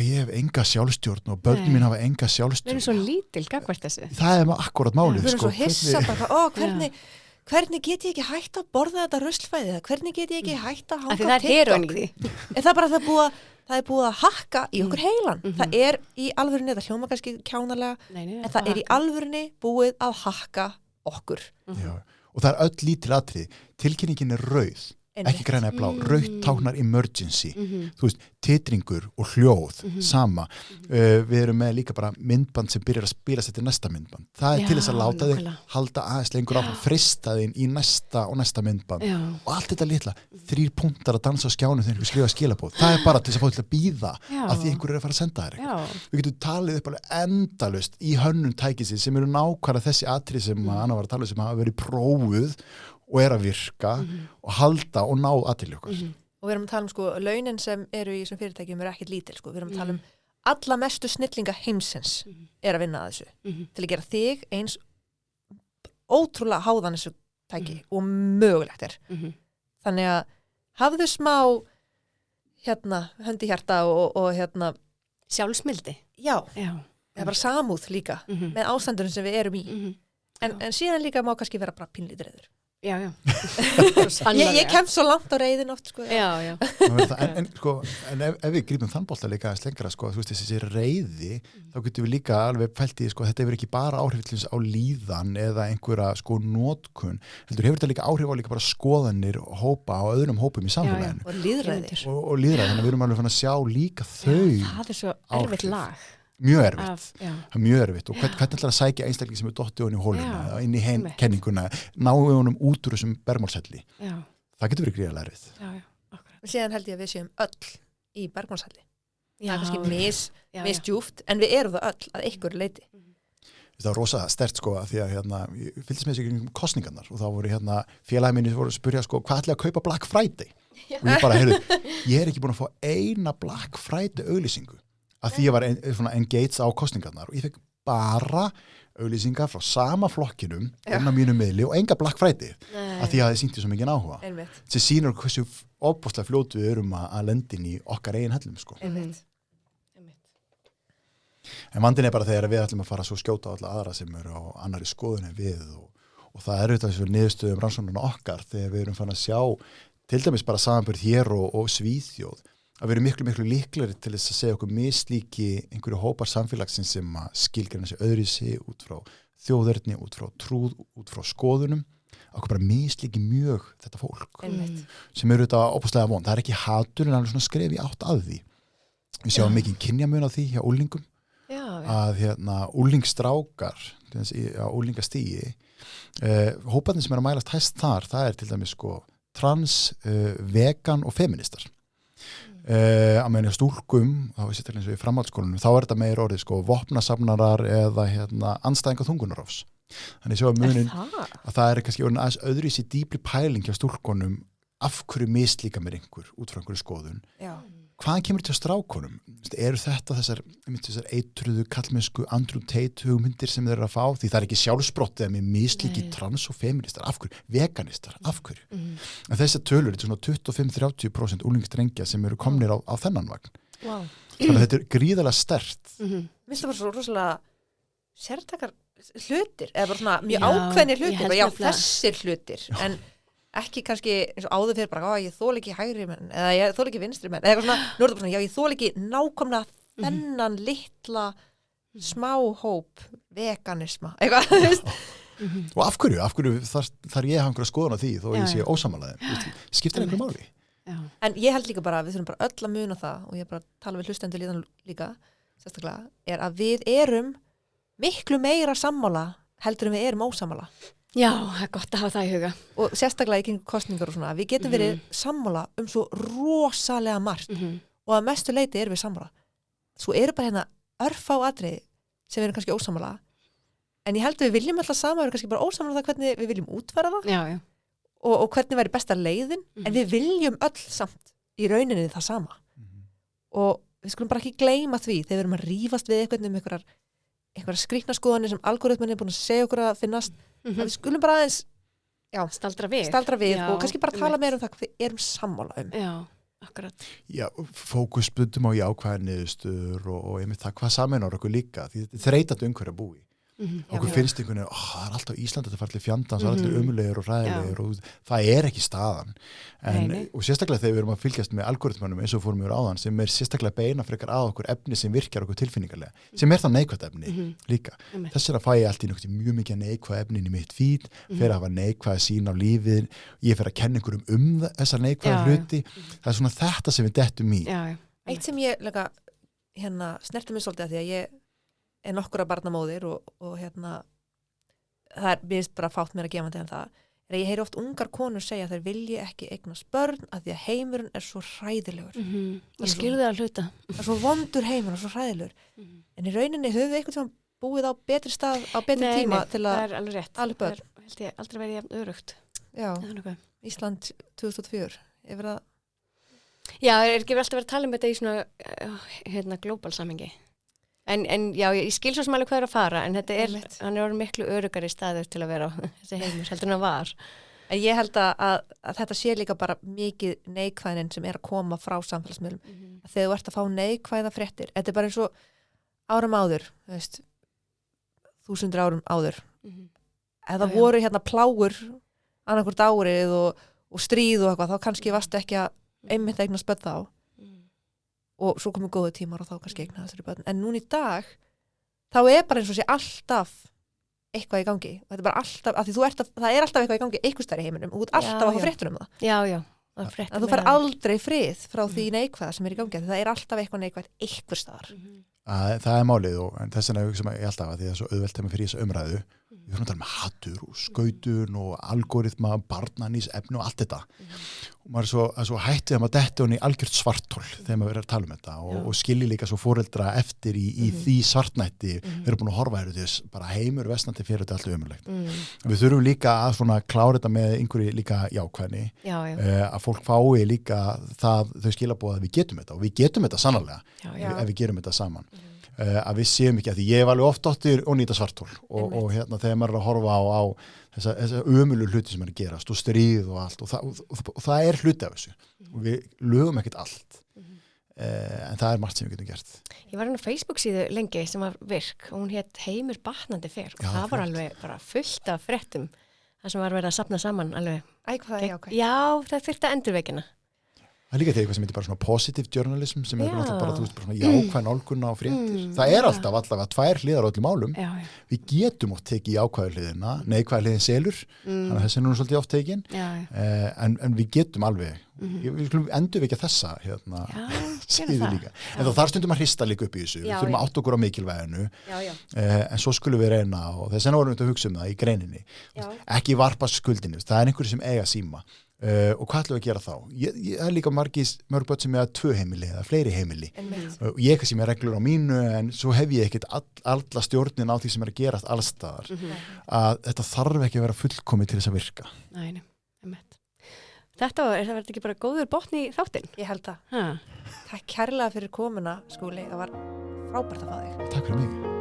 [SPEAKER 2] ég hef enga sjálfstjórn og börnum mín hafa enga sjálfstjórn
[SPEAKER 3] Við erum svo lítil gagvart þessu
[SPEAKER 2] Það er akkurat málið
[SPEAKER 1] Við erum svo hissa bara hvernig get ég ekki hægt að borða þetta ruslfæði hvernig get ég ekki hægt að hanga á TikTok en það er bara það er búið að hakka í okkur heilan það er í alvörunni, það hljóma kannski kjánalega en það er í alvörunni búið að hakka okkur
[SPEAKER 2] og það er öll lítil atrið tilkynningin er rauð ekki græna er blá, rautt táknar emergency þú veist, titringur og hljóð sama, við erum með líka bara myndband sem byrjar að spilast eftir næsta myndband, það er til þess að láta þig halda aðeins lengur áfram, frista þig í næsta og næsta myndband og allt þetta litla, 3 punktar að dansa á skjánum þegar einhver skrifa skilabóð, það er bara til þess að fá til að býða að því einhver er að fara að senda þér eitthvað við getum talið upp alveg endalaust í hönnun tækisins sem eru nákvæmlega þessi atrið sem Anna var að tala um sem hafa verið prófuð og er að virka og halda og ná aðtil okkar.
[SPEAKER 1] Og við erum að tala um launin sem eru í þessum fyrirtækjum eru ekkert lítil við erum að tala um alla mestu snillinga heimsins er að vinna að þessu til að gera þig eins ótrúlega háðan þessu tæki og mögulegt er. Þannig að hafðu smá höndi hjarta og
[SPEAKER 3] Sjálfsmildi.
[SPEAKER 1] já,
[SPEAKER 3] Já.
[SPEAKER 1] það er bara samúð líka með ástandunum sem við erum í. En síðan líka má kannski vera bara pínlítið reiður.
[SPEAKER 3] Já, já.
[SPEAKER 1] Ég kem svo langt á reiðin oft, sko.
[SPEAKER 3] Já.
[SPEAKER 2] En ef við grípum þann bolta líka aðeins lengra, sko, þú veist, þessi reiði, þá getum við líka alveg pælt í, sko, þetta hefur ekki bara áhrif til þess á líðan eða einhverja, sko, notkun, heldur hefur þetta líka áhrif á líka bara skoðanir hópa á öðrum hópum í samfélaginu.
[SPEAKER 1] Og lýðræði.
[SPEAKER 2] Og lýðræði, þannig að við erum alveg fann að sjá líka þau.
[SPEAKER 3] Já, það er svo erfitt lag.
[SPEAKER 2] Mjög erfitt, það er mjög erfitt og hvernig ætlar að sækja einstakling sem er dottið honum í hóluna, inn í kenninguna, náðu honum út úr þessum bergmálshelli. Það getur verið gríðarlega erfitt.
[SPEAKER 1] Og síðan held ég að við séum öll í bergmálshelli. Það er kannski misdjúft, en við erum það öll að einhverju leyti.
[SPEAKER 2] Það var rosa sterkt, sko, að því að ég fylgdist með þessi kringum kosningarnar og þá voru félagi minni voru að spyrja, sko, hvað ætli að kaupa Black Friday? Og ég bara, ég er ekki búin að fá eina Black Friday auglýsingu. Að því ég var engaged á kosningarnar og ég fekk bara auglýsingar frá sama flokkinum inn á mínu miðli og enga Black Friday að því að það sýndi svo mikið áhuga sem sýnir hversu ofboðslega fljótu við erum að lenda inn í okkar eigin hellum, sko. En vandinn er bara þegar við ætlum að fara svo skjóta á alla aðra sem eru á annarri skoðun en við og það er auðvitað þessu niðurstöðum rannsóknarna okkar þegar við erum fann að sjá til dæmis bara samanburð hér og Svíþjóð að við erum miklu líklegri til þess að segja okkur mislíki einhverju hópar samfélagsins sem að skilgreina sig öðruvísi út frá þjóðerni, út frá trúð, út frá skoðunum, okkur bara mislíki mjög þetta fólk sem eru þetta opaslega vond. Það er ekki hatur en alveg svona skref í átt að því. Við sjáum mikið kynjamun á því hjá úlingum að úlingstrákar á úlingastígi hóparnir sem eru að mælast hæst þar, það er til dæmis, sko, trans, vegan og feministar. Að meina stúlkum þá er sérstaklega eins og í framhaldsskólanum þá er þetta meira orðið, sko, vopnasafnarar eða andstæðingar þungunarofs. Þannig sjá munin að það er kannski orðin aðeins öðruvísi dýpri pæling hjá stúlkonum af hverju mislíka mér einhver út frá einhverju skoðun. Hvaðan kemur til strákonum? Eru þetta þessar eitruðu, kallmennsku, Andrew Tate hugmyndir sem þeir eru að fá? Því það er ekki sjálfsbrottið að mér mislíki trans og feministar. Af hverju? Veganistar. Af hverju? En þessar tölur, þetta er svona 25-30% úlingsdrengja sem eru komnir á þennan vagn. Þannig að þetta er gríðarlega sterkt.
[SPEAKER 1] Minnst það bara svo rosalega sértakar hlutir, eða bara svona mjög ákveðnir hlutir. Já, þessir hlutir. En ekki kannski eins og áður fyrir bara, ég þól ekki hægri menn, eða ég þól ekki vinstri menn, eða eitthvað svona, nú er þetta bara svona, já, ég þól ekki nákvæmlega þennan litla smáhóp veganisma, eitthvað, þú veist.
[SPEAKER 2] Og af hverju þar ég hafa einhverja skoðun á því, þó ég sé ósamálaði, skiptir einhverju máli.
[SPEAKER 1] En ég held líka bara, við þurfum bara öll að muna það, og ég bara tala við hlustendur líka, sérstaklega, er að við erum miklu meira sammála heldur en við erum ósammála.
[SPEAKER 3] Já, það er gott að hafa það í huga.
[SPEAKER 1] Og sérstaklega í kringum kosningar og svona, við getum verið sammála svo rosalega margt og að mestu leyti erum við sammála. Svo eru bara örfá atriði sem við erum kannski ósammála, en ég held að við viljum alltaf sama, við erum kannski bara ósammála það hvernig við viljum útfæra það og hvernig væri besta leiðin, en við viljum öll samt í rauninni það sama. Og við skulum bara ekki gleyma því þegar við erum að rífast við eitthvað einhverjar skrýtna skoðanir sem algoritmin er búin að segja okkur að finnast, að við skulum bara aðeins
[SPEAKER 3] staldra við
[SPEAKER 1] og kannski bara tala meira það hvað við erum sammála
[SPEAKER 3] Já, akkurat.
[SPEAKER 2] Já, fókusbundum á jákvæðar niðurstöður og einmitt það hvað sameinar okkur líka, því þetta er þreytandi umhverju að búi. Okkur finnst einhvern veginn, það er alltaf Ísland þetta farlir fjandans, það er allir umulegir og ræðilegir og það er ekki staðan. Og sérstaklega þegar við erum að fylgjast með algoritmanum eins og fórum við áðan sem er sérstaklega beina frekar að okkur efni sem virkjar okkur tilfinningarlega, sem er það neikvætt efni líka. Þess er að fæ ég alltaf mjög mikið neikvæð efni inn í mitt feed, fer að hafa neikvæð sín á lífið, ég fer að kenna einhverjum þessar neikvæða hluti. Það er svona þetta sem við dettum í.
[SPEAKER 1] Eitt sem ég líka snerti mig svolítið að því að ég er nokkura barnamóðir og það er vist bara fátt mér að gefandi en það er að ég heyri oft ungar konur segja að þeir vilji ekki eignast börn að því að heimurinn er svo hræðilegur.
[SPEAKER 3] Ég skilði að hluta.
[SPEAKER 1] Það er svo vondur heimur og svo hræðilegur. En í rauninni höfum við eitthvað sem búið á betri stað, á betri tíma til að
[SPEAKER 3] það er alveg rétt.
[SPEAKER 1] Alveg börn.
[SPEAKER 3] Það held ég aldrei verið jafn örugt.
[SPEAKER 1] Já, Ísland 2004.
[SPEAKER 3] Já, er ekki alltaf verið að tala um þetta í svona global samhengi. En já, ég skil svo sem alveg hvað er að fara, en þetta hann er orðið miklu örugari staður til að vera á þessi heimur, heldur en það var.
[SPEAKER 1] En ég held að þetta sé líka bara mikið neikvæðin sem að koma frá samfélagsmiðlum. Að þegar þú ert að fá neikvæða fréttir, þetta bara eins og árum áður, þú veist, 1000 árum áður. Ef það voru hérna plágur annarkvort árið og stríð og eitthvað, þá kannski varstu ekki að einmitt eignast börn þá. Og svo komu góðu tímar og þá kannski eignaðast þessari börn. En núna í dag, þá bara eins og sé alltaf eitthvað í gangi. Og þetta bara alltaf, af því það alltaf eitthvað í gangi einhvers staðar í heiminum og þú ert alltaf að fá fréttur það.
[SPEAKER 3] Já.
[SPEAKER 1] En þú fær aldrei frið frá því neikvæða sem í gangi. Það alltaf eitthvað neikvæð einhvers staðar.
[SPEAKER 2] Það málið og þess vegna hugsa ég alltaf að því það svo auðvelt með fyrir þessa umræðu. Við höfum að tala með hatur og skautun og algoritma, barnanís, efni og allt þetta. Og maður svo hættið að maður detti hún í algjört svartól þegar maður verður að tala um þetta og skilji líka svo foreldra eftir í því svartnætti. Við erum búin að horfa þess bara heimur vestnandi fyrir þetta allt umurlegt. Við þurfum líka að svona klára þetta með einhverju líka jákvæðni. Að fólk fái líka þau skilaboð að við getum þetta og við getum þetta sannarlega ef við gerum þetta saman. Að við séum ekki að því ég hef alveg oft dottir og nýta svartól og hérna þegar maður að horfa á þessa ömulu hluti sem er að gerast og stríð og allt og það hluti af þessu og við lögum ekkert allt en það margt sem við getum gert.
[SPEAKER 3] Ég var á Facebook síðu lengi sem var virk og hún hét Heimur batnandi fer og það var alveg bara fullt af fréttum það sem var verið að safna saman alveg. Já, það þurfti að endurvekina.
[SPEAKER 2] Það líka þegar eitthvað sem heitir bara svona positive journalism sem náttúrulega bara, þú veist, bara svona jákvæð nálgunna á fréttir. Það alltaf allavega 2 hliðar á öllum málum. Við getum oft tekið jákvæðu hliðina, neikvæðu hliðin selur, þannig að þessi nú svolítið oft tekin, en við getum alveg, við skulum endurvekja þessa síðu líka. En þá þarf stundum að hrista líka upp í þessu, við þurfum að átta okkur á mikilvæginu, en svo skulum við reyna og þess vegna vorum við að hugsa um það í greininni. Ekki varpa skuldinni, það einhverju sem eiga síma. Og hvað ætlum við að gera þá? Ég líka mörg börn sem er 2 heimili eða fleiri heimili og ég kannski með reglur á mínu en svo hef ég ekkert alla stjórnin á því sem er að gerast allstaðar að þetta þarf ekki að vera fullkomið til þess að virka.
[SPEAKER 3] Nei, Þetta verður ekki bara góður botn í þáttinn?
[SPEAKER 1] Ég held það. Takk kærlega fyrir komuna, Skúli, það var frábært að fá þig.
[SPEAKER 2] Takk fyrir mig.